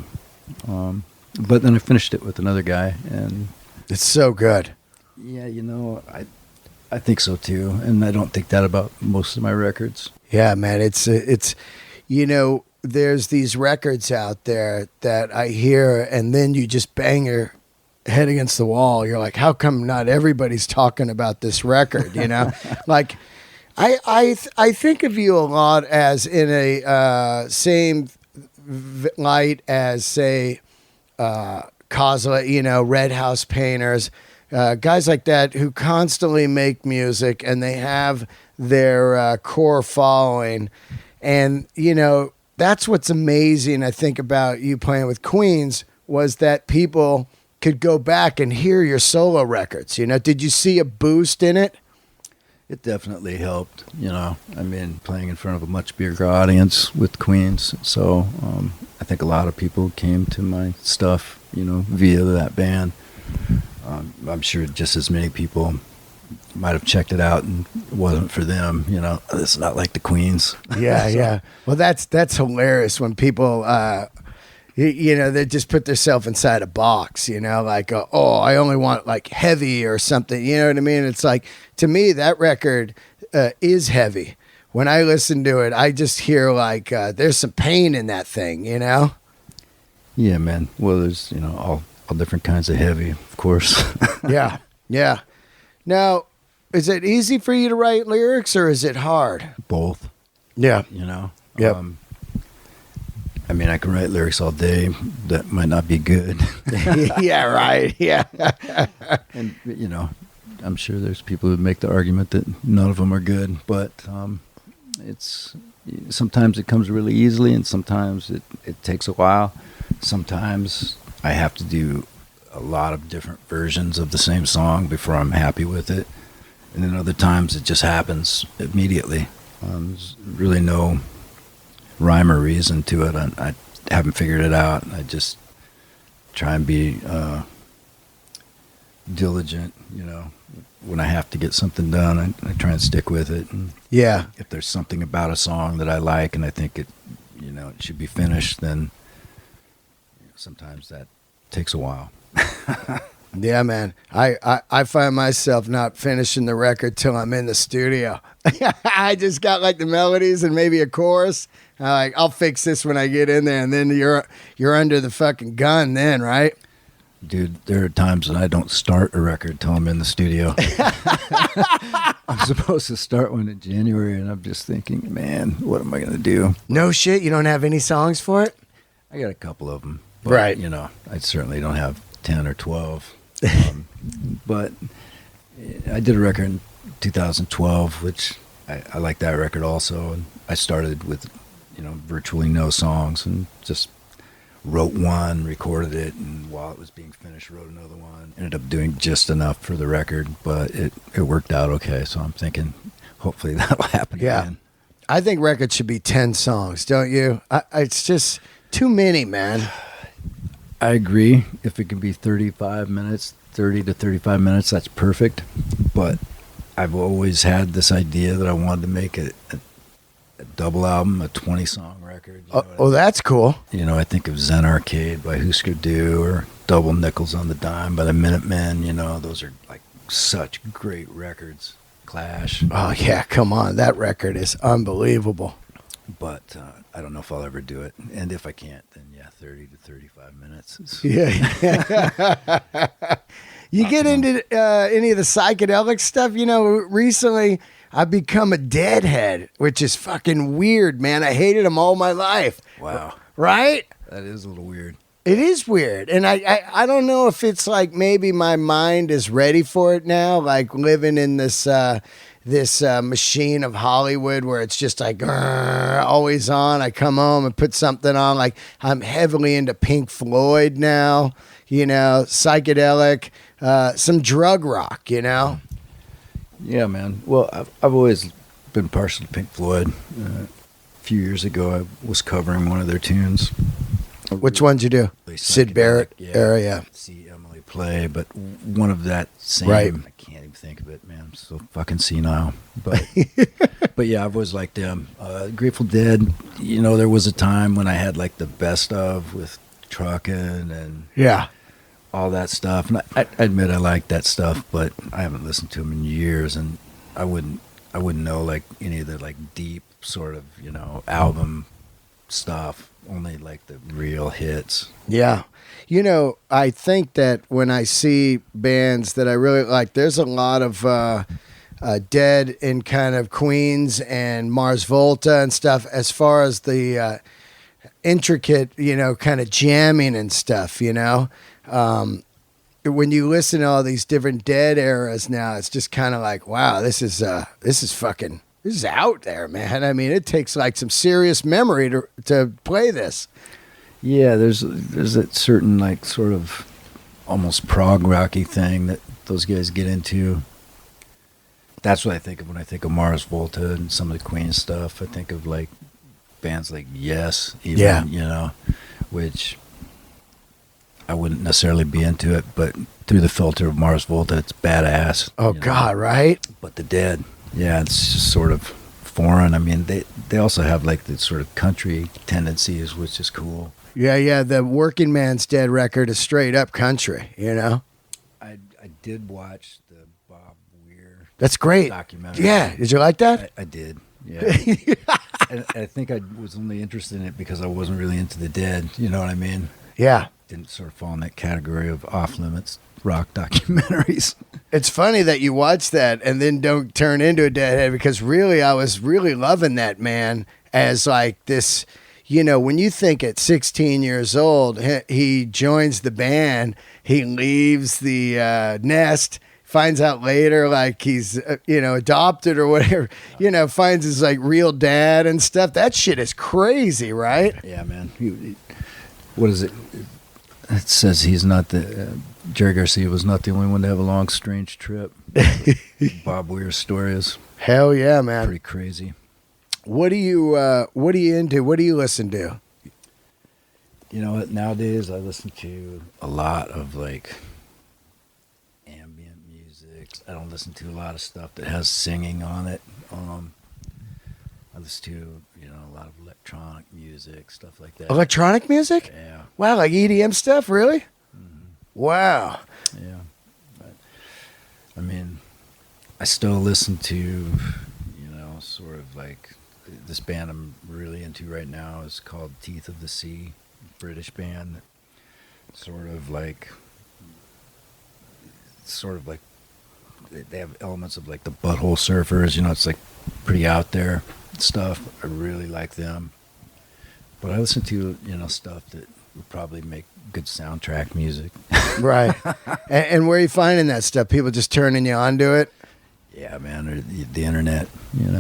But then I finished it with another guy, and it's so good. Yeah, I think so too, and I don't think that about most of my records. Yeah, man, it's there's these records out there that I hear, and then you just bang your head against the wall. You're like, how come not everybody's talking about this record? Like, I think of you a lot as in a same light as, say, Kozla, Red House Painters, guys like that who constantly make music, and they have their core following. And, that's what's amazing, I think, about you playing with Queens, was that people could go back and hear your solo records. Did you see a boost in it? It definitely helped. Playing in front of a much bigger audience with Queens. So I think a lot of people came to my stuff, via that band. I'm sure just as many people might have checked it out and it wasn't for them. It's not like the Queens. Yeah, so. Yeah. Well, that's hilarious when people, they just put themselves inside a box, like, I only want like heavy or something. You know what I mean? It's like, to me, that record is heavy. When I listen to it, I just hear like there's some pain in that thing, Yeah, man. Well, there's, all different kinds of heavy, of course. Yeah. Now, is it easy for you to write lyrics, or is it hard? Both. Yeah. Yep. I can write lyrics all day that might not be good. Yeah, right. Yeah. And, I'm sure there's people who make the argument that none of them are good, but sometimes it comes really easily, and sometimes it takes a while. Sometimes I have to do a lot of different versions of the same song before I'm happy with it. And then other times it just happens immediately. There's really no rhyme or reason to it. I haven't figured it out. I just try and be diligent, you know. When I have to get something done, I try and stick with it. And yeah. if there's something about a song that I like and I think it, you know, it should be finished, then sometimes that takes a while. Yeah, man. I find myself not finishing the record till I'm in the studio. I just got like the melodies and maybe a chorus. I'll fix this when I get in there, and then you're under the fucking gun then, right? Dude, there are times when I don't start a record till I'm in the studio. I'm supposed to start one in January, and I'm just thinking, man, what am I going to do? No shit? You don't have any songs for it? I got a couple of them. But, right. You know, I certainly don't have 10 or 12. But I did a record in 2012, which I like that record also. And I started with, you know, virtually no songs and just wrote one, recorded it, and while it was being finished, wrote another one. Ended up doing just enough for the record, but it worked out okay. So I'm thinking hopefully that'll happen again. I think records should be 10 songs, don't you? It's just too many, man. I agree. If it can be 35 minutes, 30 to 35 minutes, that's perfect. But I've always had this idea that I wanted to make a double album, a 20-song record. That's cool. You know, I think of Zen Arcade by Husker Du or Double Nickels on the Dime by the Minutemen. You know, those are like such great records. Clash. Oh, yeah, come on. That record is unbelievable. But I don't know if I'll ever do it. And if I can't, then 30 to 35 minutes. Yeah. You get into any of the psychedelic stuff? You know, recently I've become a Deadhead, which is fucking weird, man. I hated them all my life. Wow. Right? That is a little weird. It is weird. And I don't know if it's like maybe my mind is ready for it now, like living in this machine of Hollywood where it's just like always on. I come home and put something on. Like I'm heavily into Pink Floyd now, you know, psychedelic, some drug rock, you know. Yeah, man. Well, I've always been partial to Pink Floyd. A few years ago, I was covering one of their tunes. Which ones you do? Syd Barrett era, yeah. See Emily play, but one of that same. Right. I can't even think of it, man. I'm so fucking senile. But but yeah, I've always liked them. Grateful Dead. You know, there was a time when I had like the best of with Truckin' and all that stuff. And I admit I like that stuff, but I haven't listened to them in years, and I wouldn't know like any of the like deep sort of, you know, album stuff. Only like the real hits. Yeah. You know, I think that when I see bands that I really like, there's a lot of Dead in kind of Queens and Mars Volta and stuff as far as the intricate, you know, kind of jamming and stuff, you know. When you listen to all these different Dead eras now, it's just kind of like, wow, this is out there, man. I mean, it takes like some serious memory to play this. Yeah, there's that certain like sort of almost prog rocky thing that those guys get into. That's what I think of when I think of Mars Volta and some of the Queen stuff. I think of like bands like Yes, even, you know, which I wouldn't necessarily be into it, but through the filter of Mars Volta, it's badass. Oh, God, right? But the Dead, yeah, it's just sort of foreign. I mean, they also have like the sort of country tendencies, which is cool. Yeah, the Working Man's Dead record is straight up country, you know? I did watch the Bob Weir. That's great. Documentary. Yeah, did you like that? I did, yeah. I think I was only interested in it because I wasn't really into the Dead, you know what I mean? Yeah. Didn't sort of fall in that category of off-limits rock documentaries. It's funny that you watch that and then don't turn into a Deadhead, because really I was really loving that man as like this, you know, when you think at 16 years old, he joins the band, he leaves the nest, finds out later like he's, you know, adopted or whatever, you know, finds his like real dad and stuff. That shit is crazy, right? Yeah, man. What is it? it says he's not the Jerry Garcia was not the only one to have a long, strange trip. Bob Weir's story is hell yeah, man, pretty crazy. What are you into? What do you listen to? You know what? Nowadays, I listen to a lot of like ambient music. I don't listen to a lot of stuff that has singing on it. I listen to a lot of electronic music, stuff like that. Electronic music? Yeah. Wow, like EDM stuff, really? Mm-hmm. Wow. Yeah. But, I mean, I still listen to, sort of like this band I'm really into right now is called Teeth of the Sea, British band. Sort of like they have elements of like the Butthole Surfers. It's like pretty out there stuff. I really like them. But I listen to stuff that would probably make good soundtrack music. Right. And where are you finding that stuff? People just turning you on to it? Yeah, man, or the internet,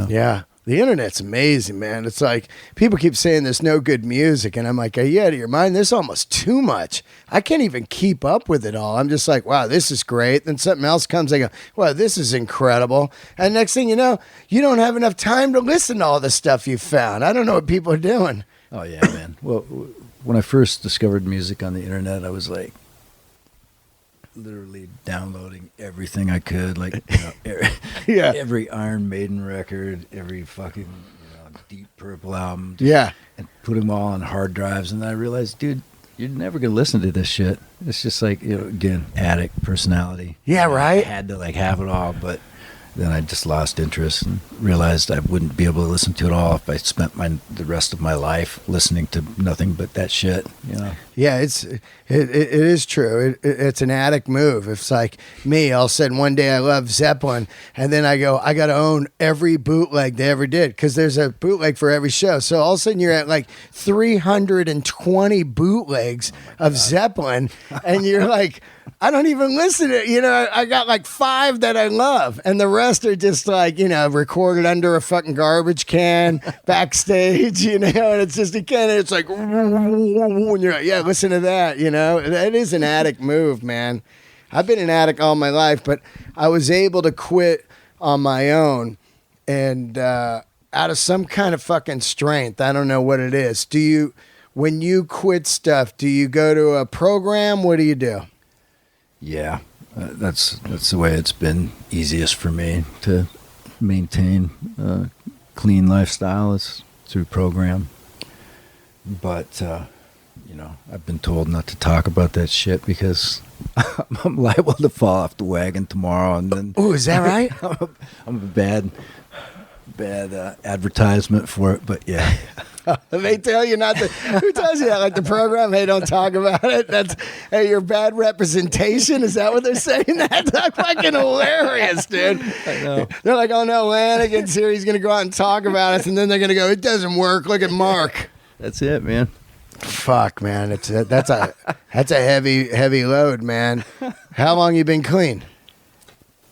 Yeah. The internet's amazing, man. It's like people keep saying there's no good music, and I'm like, are you out of your mind? There's almost too much. I can't even keep up with it all. I'm just like, wow, this is great. Then something else comes, I go, wow, this is incredible. And next thing you know, you don't have enough time to listen to all the stuff you found. I don't know what people are doing. Oh, yeah, man. Well, when I first discovered music on the internet, I was like literally downloading everything I could, like every Iron Maiden record, every fucking Deep Purple album, and put them all on hard drives. And I realized, dude, you're never gonna listen to this shit. It's just like again, addict personality. Yeah, right. I had to like have it all, but then I just lost interest and realized I wouldn't be able to listen to it all if I spent the rest of my life listening to nothing but that shit. Yeah, it is true. It's an addict move. It's like me. All of a sudden, one day I love Zeppelin, and then I go, I got to own every bootleg they ever did because there's a bootleg for every show. So all of a sudden, you're at like 320 bootlegs of Zeppelin, and you're like, I don't even listen to it. I got like 5 that I love, and the rest are just like, recorded under a fucking garbage can backstage, and it's just again, it's like, when you're like, yeah, listen to that, It is an addict move, man. I've been an addict all my life, but I was able to quit on my own, and out of some kind of fucking strength. I don't know what it is. When you quit stuff, do you go to a program? What do you do? Yeah, that's the way it's been easiest for me to maintain a clean lifestyle is through program. But, I've been told not to talk about that shit because I'm liable to fall off the wagon tomorrow. And then, oh, is that right? I'm a bad advertisement for it, but yeah. They tell you not to. Who tells you that? Like the program, hey, don't talk about it. That's you're bad representation. Is that what they're saying? That's fucking hilarious, dude. I know. They're like, oh no, Lanigan's here. He's gonna go out and talk about us, and then they're gonna go, it doesn't work. Look at Mark. That's it, man. Fuck, man. That's a heavy load, man. How long you been clean?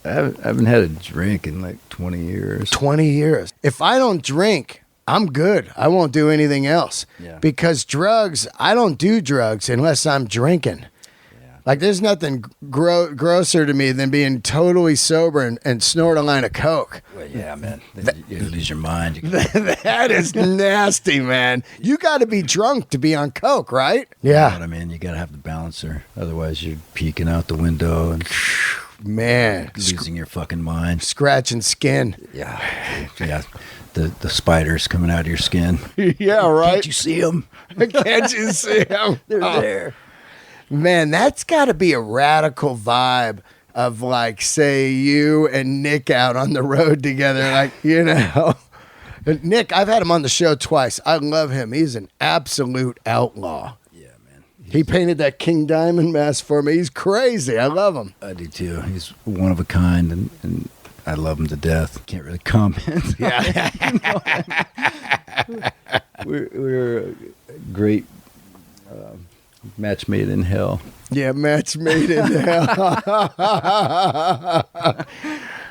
I haven't had a drink in like 20 years. 20 years. If I don't drink, I'm good. I won't do anything else. Yeah. Because drugs, I don't do drugs unless I'm drinking. Yeah. Like there's nothing grosser to me than being totally sober and snort a line of Coke. Well, yeah, man. You lose your mind. That is nasty, man. You got to be drunk to be on Coke, right? Yeah. You know what I mean? You got to have the balancer. Otherwise, you're peeking out the window and man, losing your fucking mind. Scratching skin. Yeah. Yeah. The spiders coming out of your skin. Yeah, right. Can't you see them? Can't you see them? They're there. Man, that's got to be a radical vibe of like, say, you and Nick out on the road together. Like, Nick, I've had him on the show twice. I love him. He's an absolute outlaw. Yeah, man. He painted that King Diamond mask for me. He's crazy. I love him. I do too. He's one of a kind, and I love him to death. Can't really comment. Yeah. We're a great match made in hell. Yeah, match made in hell.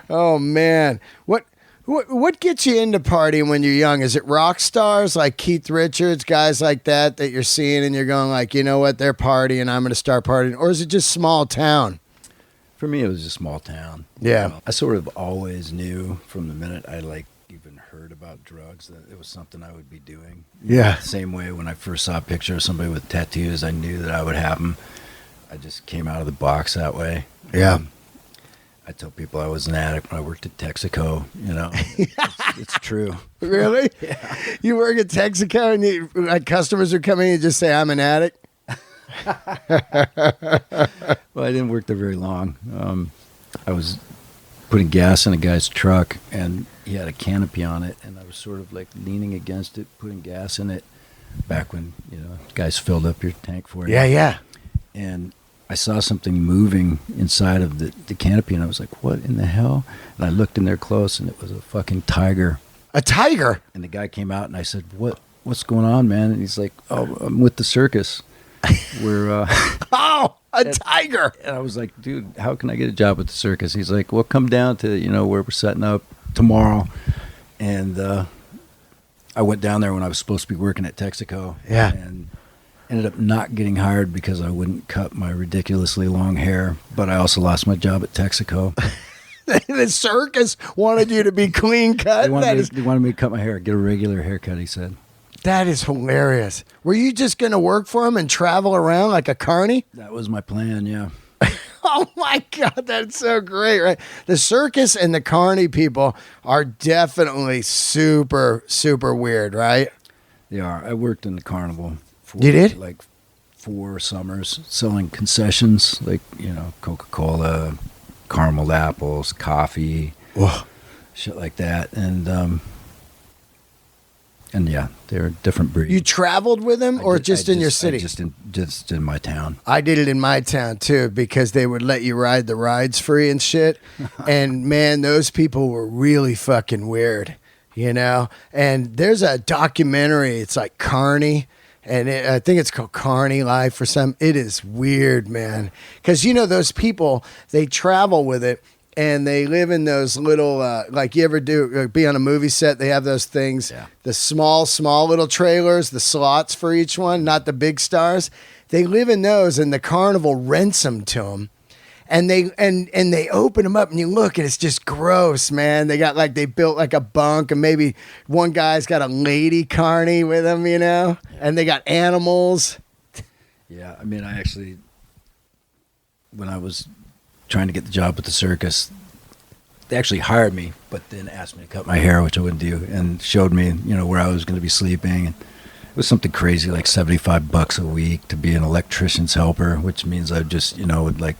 Oh man, what What gets you into partying when you're young? Is it rock stars like Keith Richards, guys like that you're seeing and you're going like, you know what, they're partying, I'm going to start partying? Or is it just small town? For me, it was a small town. Yeah. You know, I sort of always knew from the minute I even heard about drugs that it was something I would be doing. Yeah. Same way when I first saw a picture of somebody with tattoos, I knew that I would have them. I just came out of the box that way. Yeah. I tell people I was an addict when I worked at Texaco, you know. It's true. Really? Yeah. You work at Texaco and like customers are coming in and just say, I'm an addict? Well, I didn't work there very long. I was putting gas in a guy's truck, and he had a canopy on it, and I was sort of like leaning against it, putting gas in it, back when, you know, guys filled up your tank for you. Yeah, yeah. And I saw something moving inside of the canopy, and I was like, what in the hell? And I looked in there close, and it was a fucking tiger. A tiger? And the guy came out, and I said, what's going on, man? And he's like, oh, I'm with the circus. We're oh, a tiger. And I was like, dude, how can I get a job at the circus? He's like, well, come down to, you know, where we're setting up tomorrow. And I went down there when I was supposed to be working at Texaco. Yeah. And ended up not getting hired because I wouldn't cut my ridiculously long hair. But I also lost my job at Texaco. The circus wanted you to be clean cut? They wanted me to cut my hair, get a regular haircut, he said. That is hilarious. Were you just going to work for him and travel around like a carny? That was my plan, yeah. Oh, my God. That's so great, right? The circus and the carny people are definitely super, super weird, right? They are. I worked in the carnival for You did? like 4 summers selling concessions, like, you know, Coca-Cola, caramel apples, coffee, shit like that. And yeah, they're a different breed. You traveled with him or just in your city? Just in my town. I did it in my town too because they would let you ride the rides free and shit. And man, those people were really fucking weird, you know? And there's a documentary, it's like Carney. And I think it's called Carney Life or something. It is weird, man. Because, you know, those people, they travel with it. And they live in those little, like you ever do, be on a movie set, they have those things, the small little trailers, the slots for each one, not the big stars. They live in those, and the carnival rents them to them. And they open them up, and you look, and it's just gross, man. They built like a bunk, and maybe one guy's got a lady carny with him, you know? And they got animals. Yeah, I mean, when I was trying to get the job at the circus, they actually hired me, but then asked me to cut my hair, which I wouldn't do, and showed me, you know, where I was going to be sleeping. And it was something crazy, like $75 a week to be an electrician's helper, which means I just, you know, would like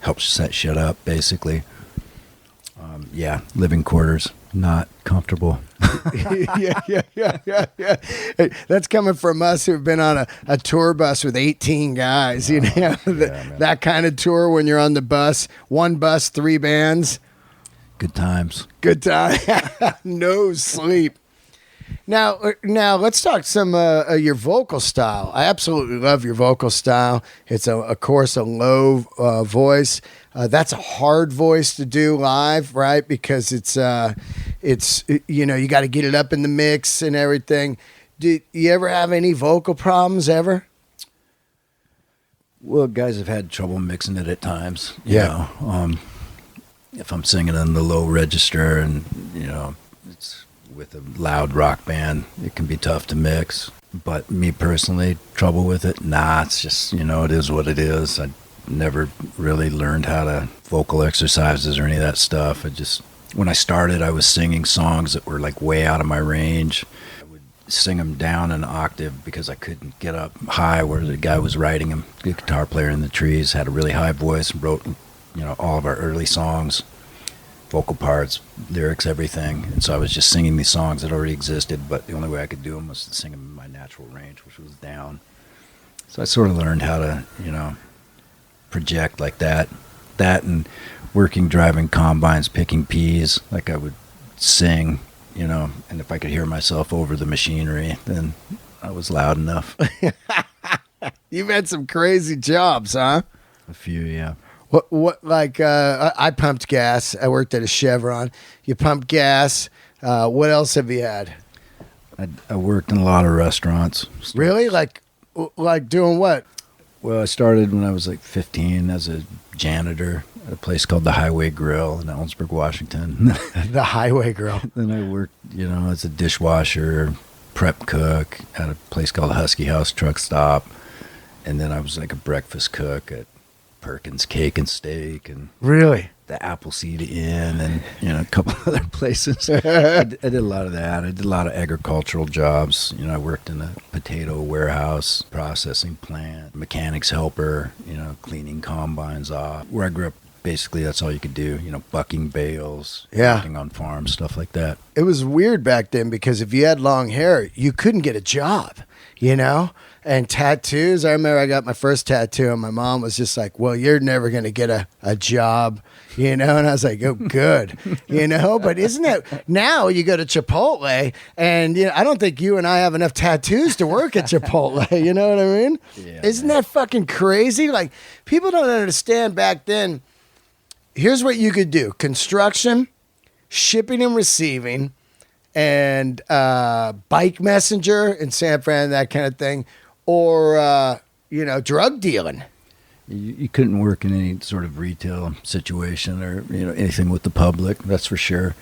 help set shit up, basically. Yeah, living quarters, not comfortable. yeah. Hey, that's coming from us who've been on a tour bus with 18 guys, you know, that kind of tour when you're on the bus, one bus, 3 bands. Good times. Good time. No sleep. Now let's talk some your vocal style. I absolutely love your vocal style. It's of course a low voice. That's a hard voice to do live, right? Because it's you know, you got to get it up in the mix and everything. Do you ever have any vocal problems ever? Well, guys have had trouble mixing it at times. You know, if I'm singing in the low register and, you know, it's with a loud rock band, it can be tough to mix. But me personally, trouble with it? Nah, it's just, you know, it is what it is. I never really learned how to vocal exercises or any of that stuff. When I started, I was singing songs that were like way out of my range. I would sing them down an octave because I couldn't get up high where the guy was writing them. The guitar player in the trees had a really high voice and wrote, you know, all of our early songs, vocal parts, lyrics, everything. And so I was just singing these songs that already existed, but the only way I could do them was to sing them in my natural range, which was down. So I sort of learned how to, you know, project like that and working, driving combines, picking peas. Like I would sing, you know, and if I could hear myself over the machinery, then I was loud enough. You've had some crazy jobs, huh? A few, yeah. What like I pumped gas. I worked at a Chevron. You pump gas. What else have you had? I worked in a lot of restaurants. Really? Like doing what? Well, I started when I was like 15 as a janitor at a place called the Highway Grill in Ellensburg, Washington. The Highway Grill. Then I worked, as a dishwasher, prep cook at a place called Husky House Truck Stop. And then I was like a breakfast cook at Perkins Cake and Steak and Really? the Appleseed Inn and a couple other places. I did a lot of that. I did a lot of agricultural jobs. I worked in a potato warehouse, processing plant, mechanics helper, cleaning combines off. Where I grew up, basically that's all you could do, bucking bales, working on farms, stuff like that. It was weird back then because if you had long hair, you couldn't get a job, And tattoos, I remember I got my first tattoo and my mom was just like, well, you're never going to get a job, And I was like, oh, good, But isn't it, now you go to Chipotle and, I don't think you and I have enough tattoos to work at Chipotle, you know what I mean? Yeah, isn't that fucking crazy? Like, people don't understand back then. Here's what you could do. Construction, shipping and receiving, and bike messenger in San Fran, that kind of thing. Or, drug dealing. You couldn't work in any sort of retail situation or, anything with the public, that's for sure.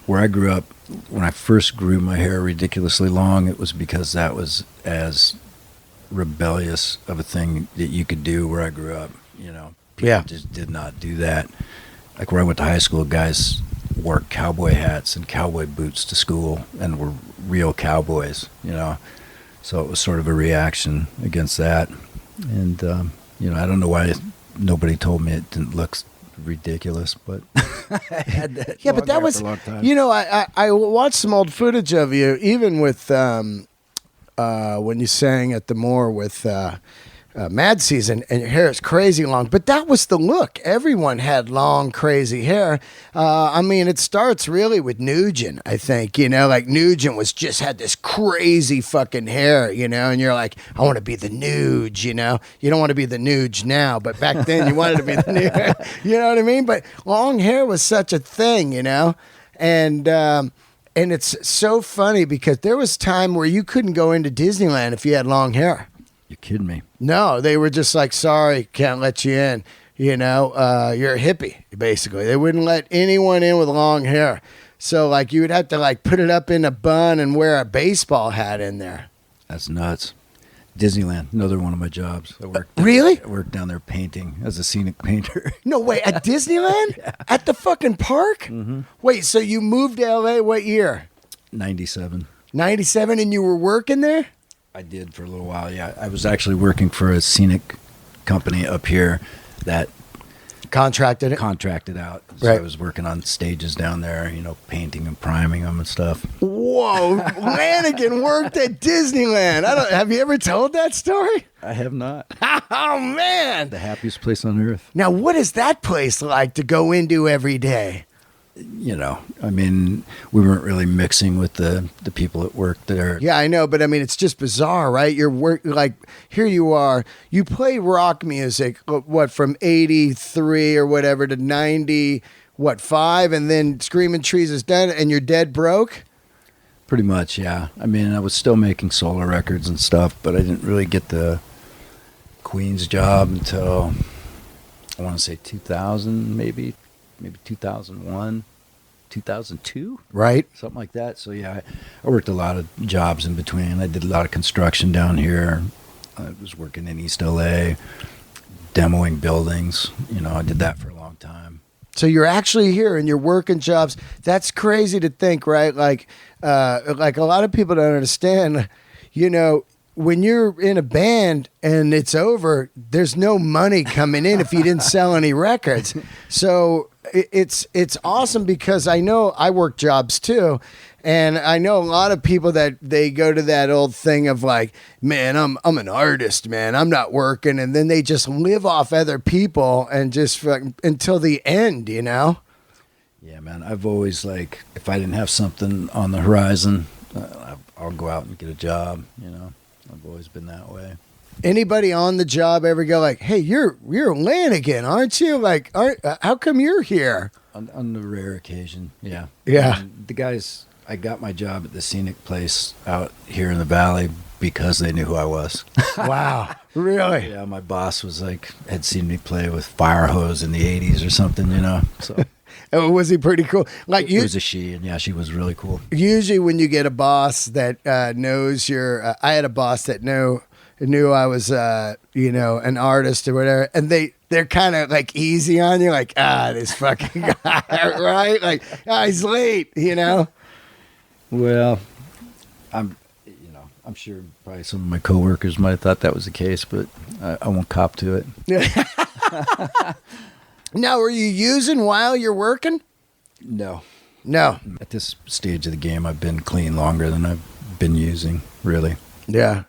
Where I grew up, when I first grew my hair ridiculously long, it was because that was as rebellious of a thing that you could do where I grew up. People just did not do that. Like where I went to high school, guys wore cowboy hats and cowboy boots to school and were real cowboys, So it was sort of a reaction against that. And, I don't know why nobody told me it didn't look ridiculous, but I had that. Yeah, but that was, I watched some old footage of you, even with when you sang at the Moore with Mad Season, and your hair is crazy long. But that was the look. Everyone had long, crazy hair. It starts really with Nugent, I think. Like Nugent had this crazy fucking hair, and you're like, I want to be the Nuge, You don't want to be the Nuge now, but back then you wanted to be the Nuge. You know what I mean? But long hair was such a thing, And it's so funny because there was time where you couldn't go into Disneyland if you had long hair. You're kidding me. No, they were just like, sorry, can't let you in. You're a hippie, basically. They wouldn't let anyone in with long hair. So, like, you would have to, like, put it up in a bun and wear a baseball hat in there. That's nuts. Disneyland, another one of my jobs. Really? I worked down there painting as a scenic painter. No way, at Disneyland? Yeah. At the fucking park? Mm-hmm. Wait, so you moved to L.A. what year? 97. 97, and you were working there? I did for a little while, yeah. I was actually working for a scenic company up here that contracted out. So right. I was working on stages down there, painting and priming them and stuff. Whoa, Lanigan worked at Disneyland. Have you ever told that story? I have not. Oh, man. The happiest place on earth. Now, what is that place like to go into every day? We weren't really mixing with the people that worked there. Yeah, I know, but it's just bizarre, right? Here you are, you play rock music, from 83 or whatever to 5, and then Screaming Trees is done, and you're dead broke? Pretty much, yeah. I was still making solo records and stuff, but I didn't really get the Queen's job until, I want to say 2000, maybe 2001, 2002, right? Something like that. So yeah, I worked a lot of jobs in between. I did a lot of construction down here. I was working in East LA, demoing buildings. I did that for a long time. So you're actually here and you're working jobs. That's crazy to think, right? Like a lot of people don't understand, when you're in a band and it's over, there's no money coming in if you didn't sell any records. So it's awesome because I know I work jobs too. And I know a lot of people that they go to that old thing of like, man, I'm an artist, man. I'm not working. And then they just live off other people and just until the end, Yeah, man. I've always if I didn't have something on the horizon, I'll go out and get a job, I've always been that way. Anybody on the job ever go like, hey, you're Lanigan, aren't you? How come you're here? On the rare occasion, yeah. Yeah. The guys I got my job at the Scenic Place out here in the Valley because they knew who I was. Wow. Really? Yeah, my boss was like, had seen me play with fire hose in the 80s or something, you know. So Oh, was he pretty cool? Like it was a she, and yeah, she was really cool. Usually when you get a boss that knows your, I had a boss that knew I was, an artist or whatever, and they're kind of like easy on you, like, this fucking guy, right? Like, he's late, you know? Well, I'm sure probably some of my coworkers might have thought that was the case, but I won't cop to it. Now, are you using while you're working? No. At this stage of the game, I've been clean longer than I've been using, really. Yeah.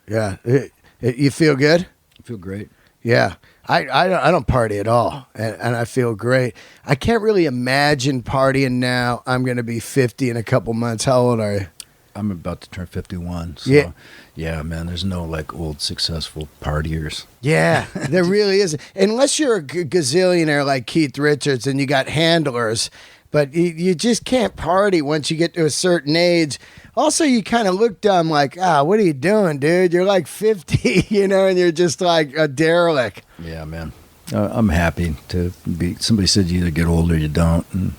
You feel good? I feel great. Yeah. I don't party at all, and I feel great. I can't really imagine partying now. I'm going to be 50 in a couple months. How old are you? I'm about to turn 51. So, yeah, man, there's no like old successful partiers. Yeah, there really is. Unless you're a gazillionaire like Keith Richards and you got handlers, but you just can't party once you get to a certain age. Also, you kind of look dumb like, what are you doing, dude? You're like 50, and you're just like a derelict. Yeah, man. I'm happy to be. Somebody said you either get old or you don't, and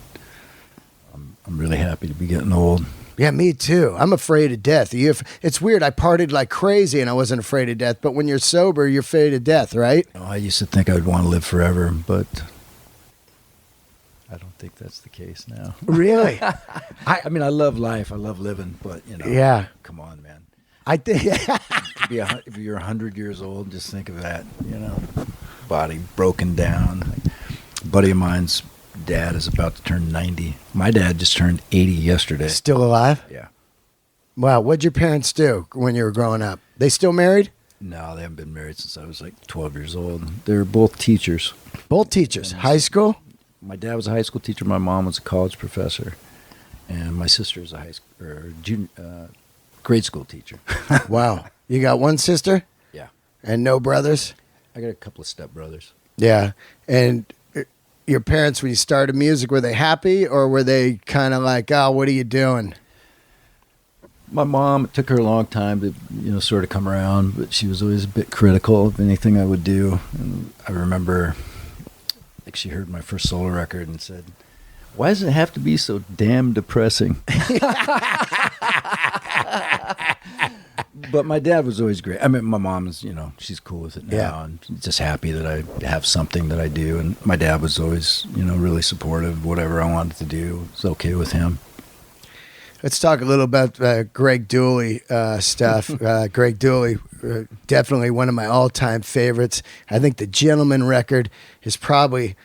I'm really happy to be getting old. Yeah, me too. I'm afraid of death. It's weird. I partied like crazy and I wasn't afraid of death. But when you're sober, you're afraid of death, right? I used to think I would want to live forever, but I don't think that's the case now. Really? I mean, I love life. I love living, but, Yeah. Come on, man. I think If you're 100 years old, just think of that, body broken down. A buddy of mine's dad is about to turn 90. My dad just turned 80 yesterday. Still alive? Yeah. Wow. What'd your parents do when you were growing up? They still married? No, they haven't been married since I was like 12 years old. They're both teachers. Both teachers? High school? My dad was a high school teacher. My mom was a college professor. And my sister is a grade school teacher. Wow. You got one sister? Yeah. And no brothers? I got a couple of stepbrothers. Yeah. And your parents, when you started music, were they happy or were they kind of like, what are you doing? My mom, it took her a long time to, sort of come around, but she was always a bit critical of anything I would do. And I remember, like, she heard my first solo record and said, "Why does it have to be so damn depressing?" But my dad was always great. I mean, my mom is, she's cool with it now. Yeah. And just happy that I have something that I do. And my dad was always, really supportive. Whatever I wanted to do, it's okay with him. Let's talk a little about Greg Dooley stuff. Greg Dooley, definitely one of my all-time favorites. I think the Gentleman record is probably,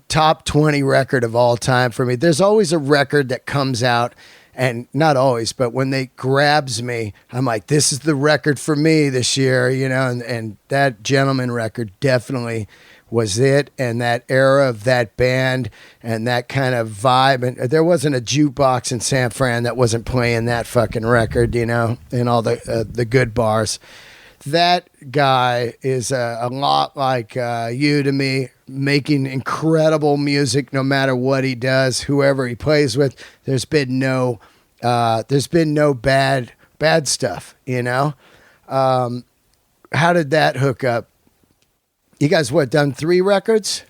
top 20 record of all time for me. There's always a record that comes out, and not always, but when they grabs me, I'm like, this is the record for me this year, and that Gentleman record definitely was it, and that era of that band and that kind of vibe. And there wasn't a jukebox in San Fran that wasn't playing that fucking record, in all the good bars. That guy is a lot like you to me, making incredible music no matter what he does, whoever he plays with. There's been no bad stuff, How did that hook up? You guys, done 3 records?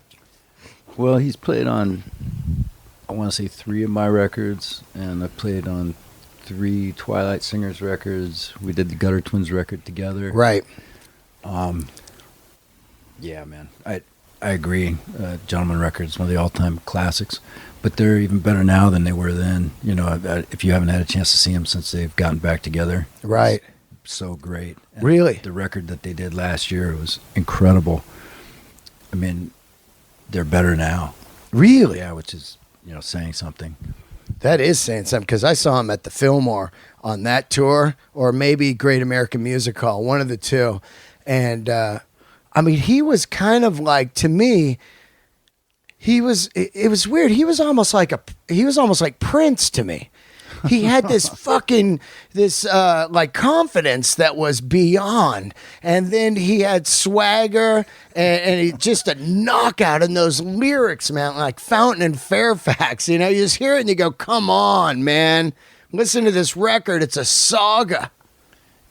Well, he's played on, I want to say 3 of my records, and I played on 3 Twilight Singers records. We did the Gutter Twins record together. Right. Yeah, man. I agree. Gentleman records, one of the all-time classics. But they're even better now than they were then. If you haven't had a chance to see them since they've gotten back together. Right. So great. And really? The record that they did last year was incredible. I mean, they're better now. Really? Yeah, which is, saying something. That is saying something, because I saw him at the Fillmore on that tour, or maybe Great American Music Hall, one of the two. And, he was kind of like, to me, it was weird. He was almost like Prince to me. He had this confidence that was beyond. And then he had swagger and he just a knockout in those lyrics, man, like Fountain and Fairfax. You just hear it and you go, come on, man. Listen to this record. It's a saga.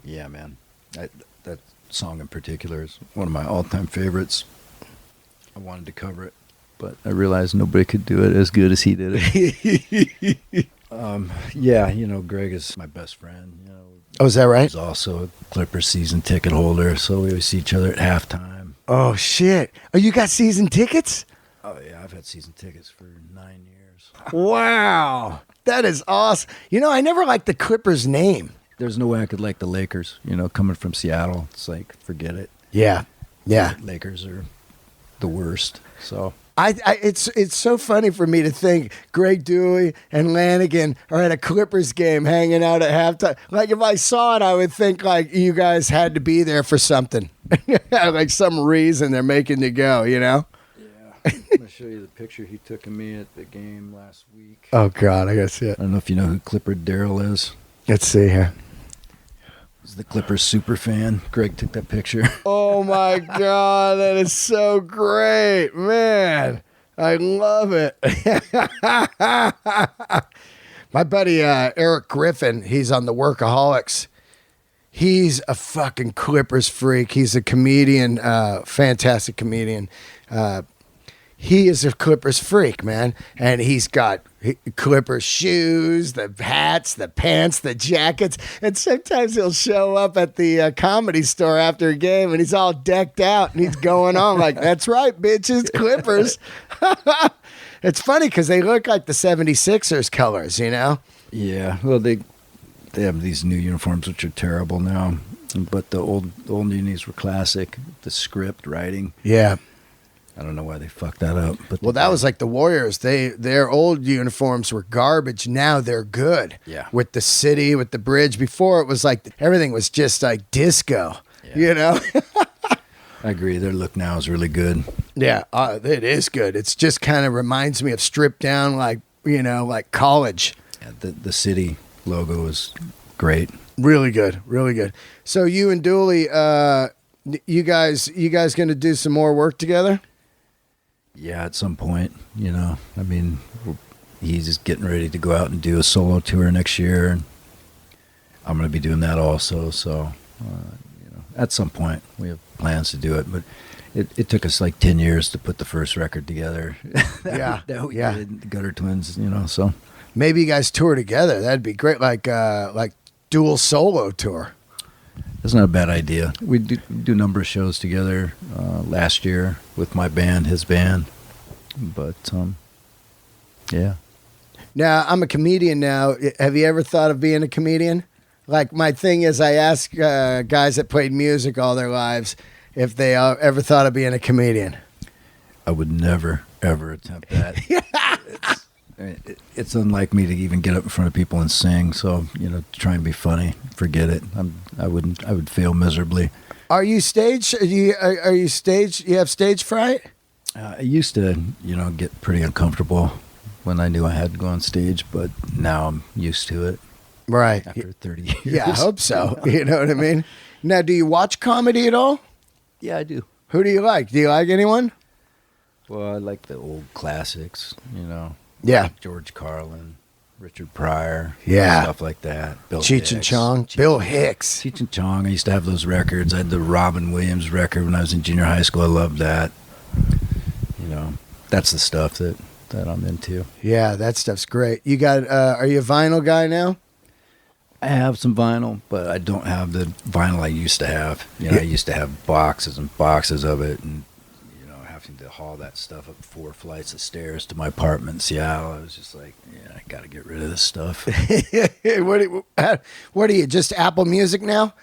Yeah, man. That song in particular is one of my all-time favorites. I wanted to cover it, but I realized nobody could do it as good as he did it. Yeah, Greg is my best friend. Oh, is that right? He's also a Clippers season ticket holder, so we always see each other at halftime. Oh, shit. Oh, you got season tickets? Oh, yeah, I've had season tickets for 9 years. Wow. That is awesome. I never liked the Clippers name. There's no way I could like the Lakers, coming from Seattle. It's like, forget it. Yeah. Yeah. The Lakers are the worst, so... It's so funny for me to think Greg Dewey and Lanigan are at a Clippers game hanging out at halftime. Like, if I saw it, I would think, like, you guys had to be there for something. Like, some reason they're making you go, Yeah. I'm going to show you the picture he took of me at the game last week. Oh, God, I gotta see it. I don't know if you know who Clipper Darrell is. Let's see here. He's the Clippers super fan. Greg took that picture. Oh, my God, that is so great. Man, I love it. My buddy Eric Griffin, he's on the Workaholics. He's a fucking Clippers freak. He's a comedian, fantastic comedian. He is a Clippers freak, man. And he's got Clippers shoes, the hats, the pants, the jackets. And sometimes he'll show up at the comedy store after a game and he's all decked out and he's going on like, that's right, bitches, Clippers. It's funny because they look like the 76ers colors, Yeah, well, they have these new uniforms which are terrible now. But the old unis were classic. The script writing. Yeah. I don't know why they fucked that up. But well, that was like the Warriors. Their old uniforms were garbage. Now they're good. Yeah. With the city, with the bridge. Before it was like everything was just like disco. Yeah. I agree. Their look now is really good. Yeah, it is good. It's just kind of reminds me of stripped down, like like college. Yeah, the city logo is great. Really good, really good. So you and Dooley, you guys going to do some more work together? Yeah, at some point, I mean, he's just getting ready to go out and do a solo tour next year, and I'm going to be doing that also. So, at some point, we have plans to do it, but it took us like 10 years to put the first record together. that we did, Gutter Twins, so. Maybe you guys tour together. That'd be great, like dual solo tour. That's not a bad idea. We do a number of shows together last year with my band, his band. But, yeah. Now, I'm a comedian now. Have you ever thought of being a comedian? Like, my thing is I ask guys that played music all their lives if they ever thought of being a comedian. I would never, ever attempt that. It's unlike me to even get up in front of people and sing. So, to try and be funny, forget it. I would fail miserably. Are you stage? Are you stage? You have stage fright? I used to, get pretty uncomfortable when I knew I had to go on stage, but now I'm used to it. Right. After 30 years. Yeah, I hope so. You know what I mean? Now, do you watch comedy at all? Yeah, I do. Who do you like? Do you like anyone? Well, I like the old classics, Yeah. George Carlin, Richard Pryor. Yeah. Stuff like that. Bill Cheech and Chong. Bill Hicks. Cheech and Chong. I used to have those records. I had the Robin Williams record when I was in junior high school. I loved that. That's the stuff that I'm into. Yeah, that stuff's great. You got, are you a vinyl guy now? I have some vinyl, but I don't have the vinyl I used to have. I used to have boxes and boxes of it, and having to haul that stuff up 4 flights of stairs to my apartment in Seattle. I was just like, I got to get rid of this stuff. What are you, just Apple Music now?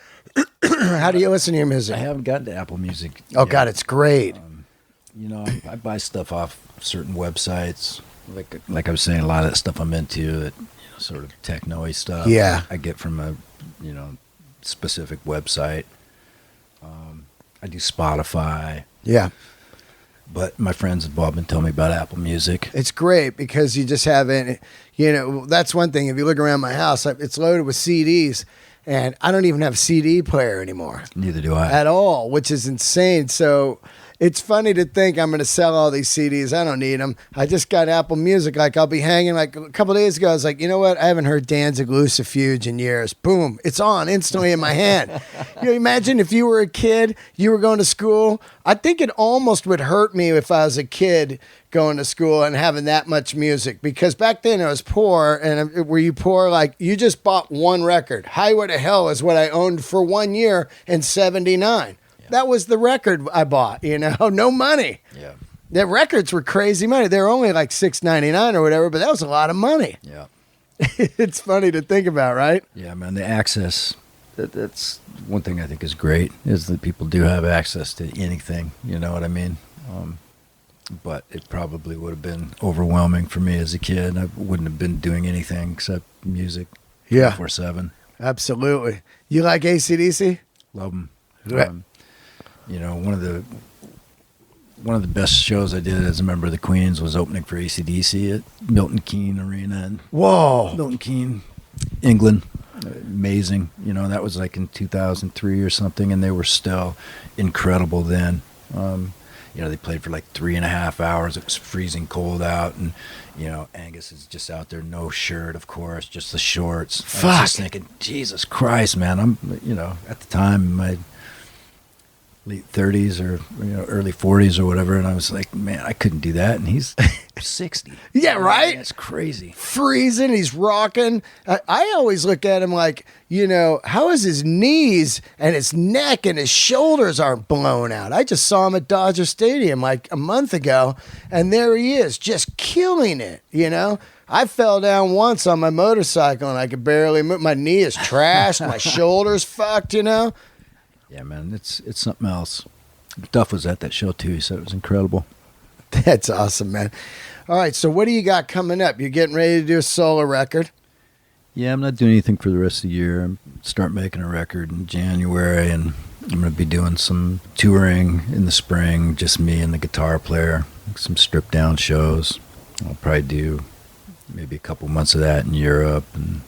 How do you listen to your music? I haven't gotten to Apple Music Oh, yet. God, it's great. I buy stuff off certain websites. Like I was saying, a lot of that stuff I'm into, that sort of techno-y stuff. Yeah. I get from a specific website. I do Spotify. Yeah. But my friends have all been telling me about Apple Music. It's great because you just have it. That's one thing. If you look around my house, it's loaded with CDs, and I don't even have a CD player anymore. Neither do I. At all, which is insane. So It's funny to think I'm going to sell all these CDs. I don't need them. I just got Apple Music. Like, I'll be hanging, like, a couple days ago, I was like, you know what? I haven't heard Danzig Lucifuge in years. Boom. It's on instantly in my hand. You know, imagine if you were a kid, you were going to school. I think it almost would hurt me if I was a kid going to school and having that much music, because back then I was poor. And were you poor? Like, you just bought one record. Highway to Hell is what I owned for 1 year in 79. Yeah. That was the record I bought, you know, no money. Yeah. The records were crazy money. They were only like $6.99 or whatever, but that was a lot of money. Yeah. It's funny to think about, right? Yeah, man, the access, that's one thing I think is great, is that people do have access to anything, you know what I mean? But it probably would have been overwhelming for me as a kid. I wouldn't have been doing anything except music 24/7. Absolutely. You like AC/DC? Love them. Right. You know, one of the best shows I did as a member of the Queens was opening for AC/DC at Milton Keynes Arena in Milton Keynes, England. Amazing. You know, that was like in 2003 or something, and they were still incredible then. You know, they played for like 3.5 hours. It was freezing cold out, and you know, Angus is just out there, no shirt, of course, just the shorts. Fuck. I was just thinking, Jesus Christ, man! I'm, you know, at the time in my late 30s or, you know, early 40s or whatever, and I was like, man, I couldn't do that, and he's 60. Yeah, right? That's crazy. Freezing, he's rocking. I always look at him like, you know, how is his knees and his neck and his shoulders aren't blown out? I just saw him at Dodger Stadium like a month ago, and there he is, just killing it, you know? I fell down once on my motorcycle, and I could barely move. My knee is trashed, my shoulder's fucked, you know? Yeah, man, it's something else. Duff was at that show, too. He said it was incredible. That's awesome, man. All right, so what do you got coming up? You're getting ready to do a solo record? Yeah, I'm not doing anything for the rest of the year. I'm start making a record in January, and I'm going to be doing some touring in the spring, just me and the guitar player, some stripped-down shows. I'll probably do maybe a couple months of that in Europe, and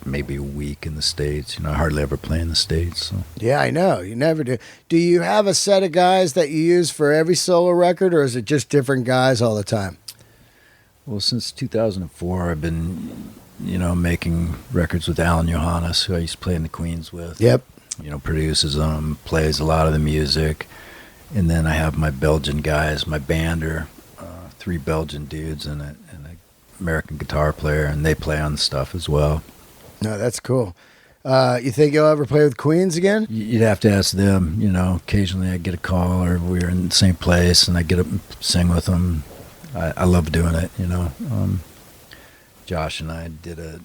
maybe a week in the States. You know, I hardly ever play in the States. So. Yeah, I know. You never do. Do you have a set of guys that you use for every solo record, or is it just different guys all the time? Well, since 2004, I've been, you know, making records with Alan Johannes, who I used to play in the Queens with. Yep. You know, produces them, plays a lot of the music. And then I have my Belgian guys. My band are 3 Belgian dudes and an American guitar player, and they play on the stuff as well. No, that's cool. You think you'll ever play with Queens again? You'd have to ask them. You know, occasionally I get a call, or we're in the same place, and I get up and sing with them. I love doing it, you know. Josh and I did a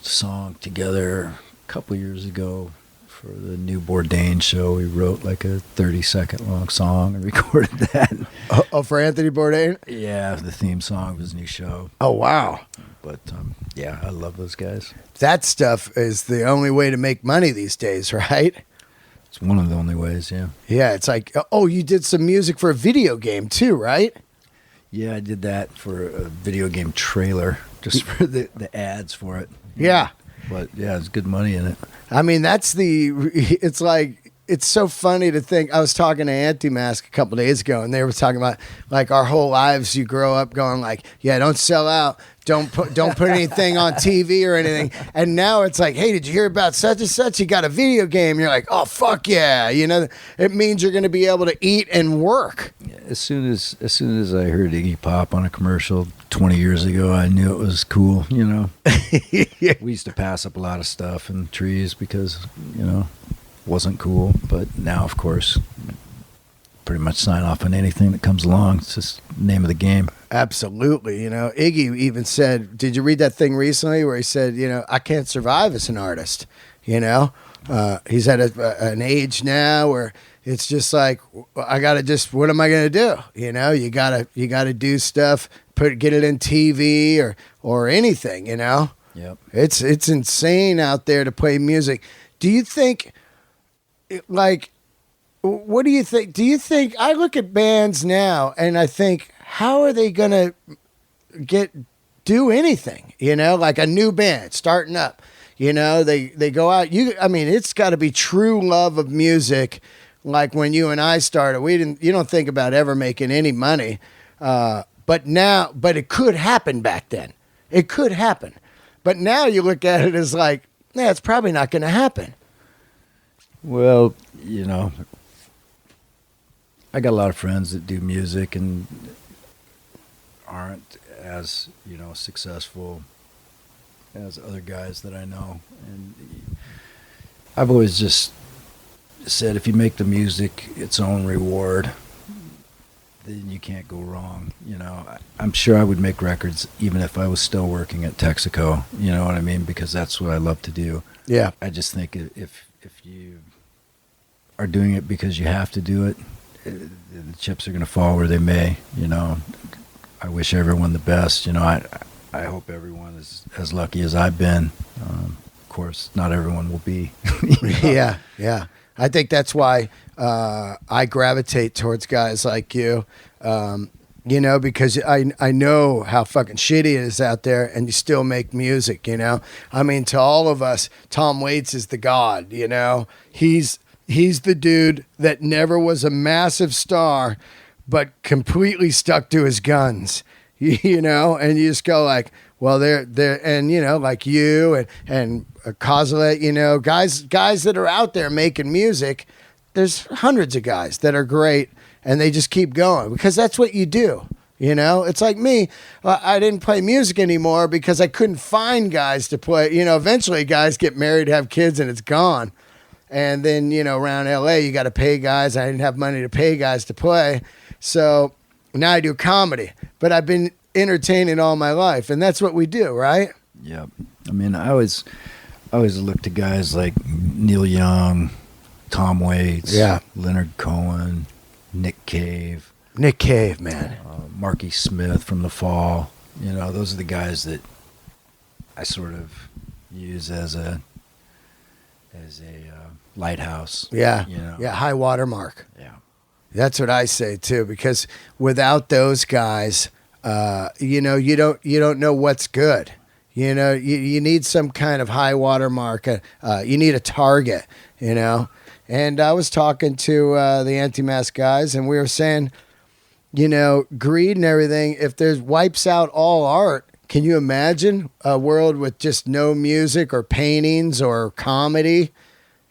song together a couple years ago for the new Bourdain show. We wrote like a 30-second long song and recorded that. Oh, for Anthony Bourdain? Yeah, the theme song of his new show. Oh, wow. But, yeah, I love those guys. That stuff is the only way to make money these days, right? It's one of the only ways, yeah. Yeah, it's like, oh, you did some music for a video game too, right? Yeah, I did that for a video game trailer, just for the ads for it. Yeah. But, yeah, it's good money in it. I mean, it's like, it's so funny to think. I was talking to Anti-Mask a couple days ago, and they were talking about, like, our whole lives, you grow up going like, yeah, don't sell out. Don't put anything on TV or anything. And now it's like, hey, did you hear about such and such? You got a video game. You're like, oh, fuck yeah. You know, it means you're going to be able to eat and work. As soon as I heard Iggy Pop on a commercial 20 years ago, I knew it was cool, you know. Yeah. We used to pass up a lot of stuff in trees because, you know, it wasn't cool. But now, of course, pretty much sign off on anything that comes along. It's just the name of the game. Absolutely. You know, Iggy even said, did you read that thing recently where he said, you know, I can't survive as an artist, you know? He's at an age now where it's just like, I got to just, what am I going to do? You know, you got to do stuff, get it in TV or anything, you know? Yep. It's insane out there to play music. Do you think, like, what do you think? Do you think, I look at bands now and I think, how are they going to do anything? You know, like a new band starting up, you know, they go out, it's got to be true love of music. like when you and I started, you don't think about ever making any money. But it could happen back then. It could happen. But now you look at it as like, yeah, it's probably not going to happen. Well, I got a lot of friends that do music and aren't as, successful as other guys that I know. And I've always just said, if you make the music its own reward, then you can't go wrong. I'm sure I would make records even if I was still working at Texaco. You know what I mean? Because that's what I love to do. Yeah. I just think if you are doing it because you have to do it, the chips are going to fall where they may. I wish everyone the best. I hope everyone is as lucky as I've been. Of course, not everyone will be. Yeah. I think that's why I gravitate towards guys like you, because I know how fucking shitty it is out there, and you still make music, I mean, to all of us, Tom Waits is the god, He's the dude that never was a massive star, but completely stuck to his guns, and you just go like, well, they're, and like you and Kozlet, guys that are out there making music. There's hundreds of guys that are great, and they just keep going because that's what you do. It's like me. I didn't play music anymore because I couldn't find guys to play. Eventually guys get married, have kids, and it's gone. And then, around LA, you got to pay guys. I didn't have money to pay guys to play. So now I do comedy, but I've been entertaining all my life, and that's what we do, right? Yeah. I mean, I always look to guys like Neil Young, Tom Waits, Leonard Cohen, Nick Cave, man, Marky Smith from The Fall. Those are the guys that I sort of use as a lighthouse. Yeah, high water mark. Yeah, that's what I say too. Because without those guys, you don't know what's good. You need some kind of high water mark. You need a target. And I was talking to the anti-mask guys, and we were saying, greed and everything. If there's wipes out all art, can you imagine a world with just no music or paintings or comedy?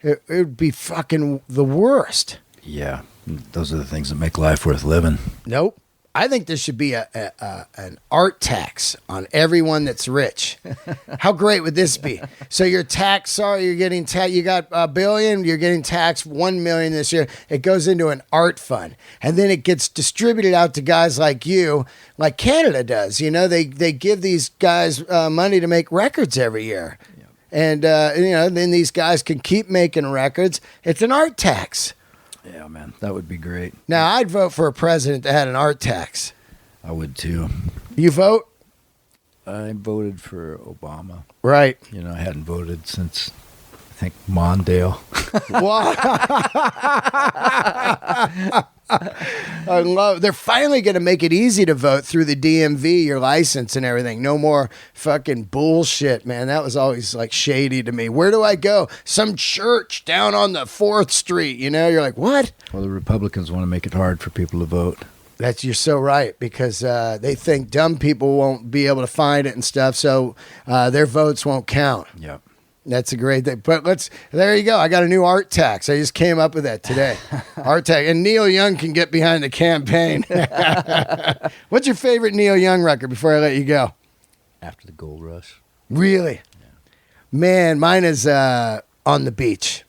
It would be fucking the worst. Yeah, those are the things that make life worth living. Nope. I think there should be an art tax on everyone that's rich. How great would this be? So you're taxed. Sorry, you're getting taxed. You got $1 billion. You're getting taxed $1 million this year. It goes into an art fund, and then it gets distributed out to guys like you, like Canada does. They give these guys money to make records every year, and then these guys can keep making records. It's an art tax. Yeah, man, that would be great. Now, I'd vote for a president that had an art tax. I would too. You vote? I voted for Obama. Right. I hadn't voted since, I think, Mondale. They're finally going to make it easy to vote through the DMV, your license and everything. No more fucking bullshit, man. That was always like shady to me. Where do I go? Some church down on the 4th Street, you're like, what? Well, the Republicans want to make it hard for people to vote. You're so right, because they think dumb people won't be able to find it and stuff, so their votes won't count. Yep. That's a great thing. But there you go. I got a new art tax. I just came up with that today. Art tax. And Neil Young can get behind the campaign. What's your favorite Neil Young record before I let you go? After the Gold Rush. Really? Yeah. Man, mine is On the Beach.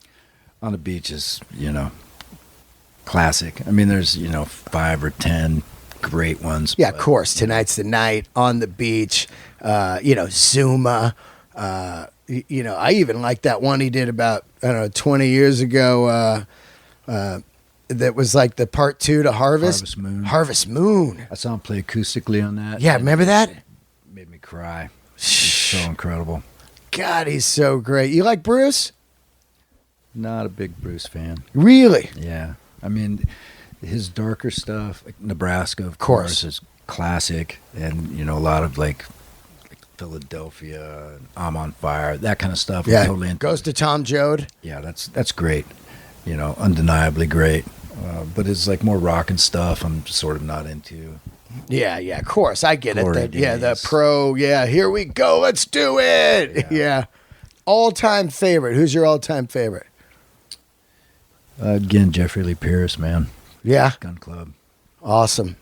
On the Beach is, classic. I mean, there's, 5 or 10 great ones. Yeah, of course. Tonight's the Night, On the Beach, Zuma. I even like that one he did about, 20 years ago, that was like the part 2 to Harvest Moon. Harvest Moon. I saw him play acoustically on that. Yeah, remember that? It made me cry. It's so incredible. God, he's so great. You like Bruce? Not a big Bruce fan. Really? Yeah. I mean, his darker stuff, like Nebraska, of course, is classic. And, a lot of like Philadelphia, I'm on Fire, that kind of stuff. Yeah, totally goes to Tom Joad. Yeah, that's great. undeniably great. But it's like more rock and stuff I'm sort of not into. Yeah, of course. I get Glory it. The days. pro, here we go. Let's do it. Yeah. All-time favorite. Who's your all-time favorite? Again, Jeffrey Lee Pierce, man. Yeah. Gun Club. Awesome.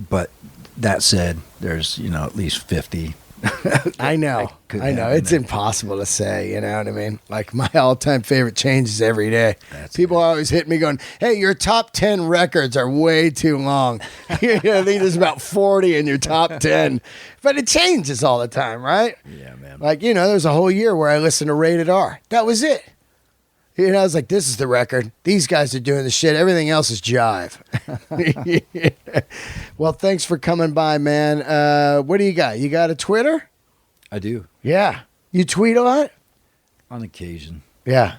But that said, there's, at least 50. I know. It's impossible to say, you know what I mean? Like, my all-time favorite changes every day. People always hit me going, hey, your top 10 records are way too long. I think there's about 40 in your top 10. But it changes all the time, right? Yeah, man. Like, there's a whole year where I listened to Rated R. That was it. I was like, this is the record. These guys are doing the shit. Everything else is jive. Well, thanks for coming by, man. What do you got? You got a Twitter? I do. Yeah. You tweet a lot? On occasion. Yeah.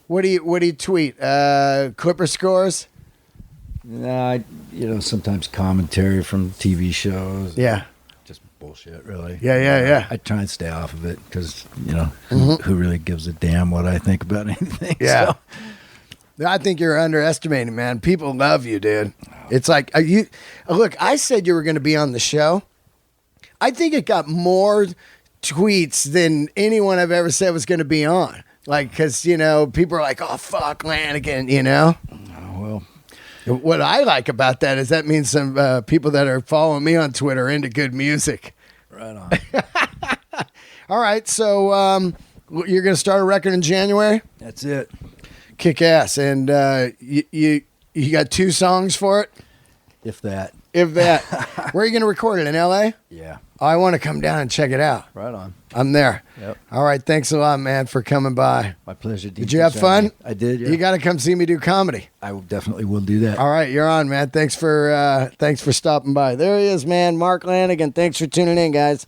What do you tweet? Clipper scores? Nah, sometimes commentary from TV shows. Yeah. Just bullshit, really. Yeah. I try and stay off of it because, who really gives a damn what I think about anything? Yeah. So. I think you're underestimating, man. People love you, dude. It's like, look, I said you were going to be on the show. I think it got more tweets than anyone I've ever said was going to be on. Like, because, people are like, oh, fuck Lanigan, Oh, well. What I like about that is that means some people that are following me on Twitter are into good music. Right on. All right, so you're going to start a record in January? That's it. Kick ass. And you got 2 songs for it? If that. Where are you going to record it, in L.A.? Yeah. Oh, I want to come down and check it out. Right on. I'm there. Yep. All right, thanks a lot, man, for coming by. My pleasure. Did you have fun? I did, yeah. You got to come see me do comedy. I definitely will do that. All right, you're on, man. Thanks for stopping by. There he is, man, Mark Lanegan. Thanks for tuning in, guys.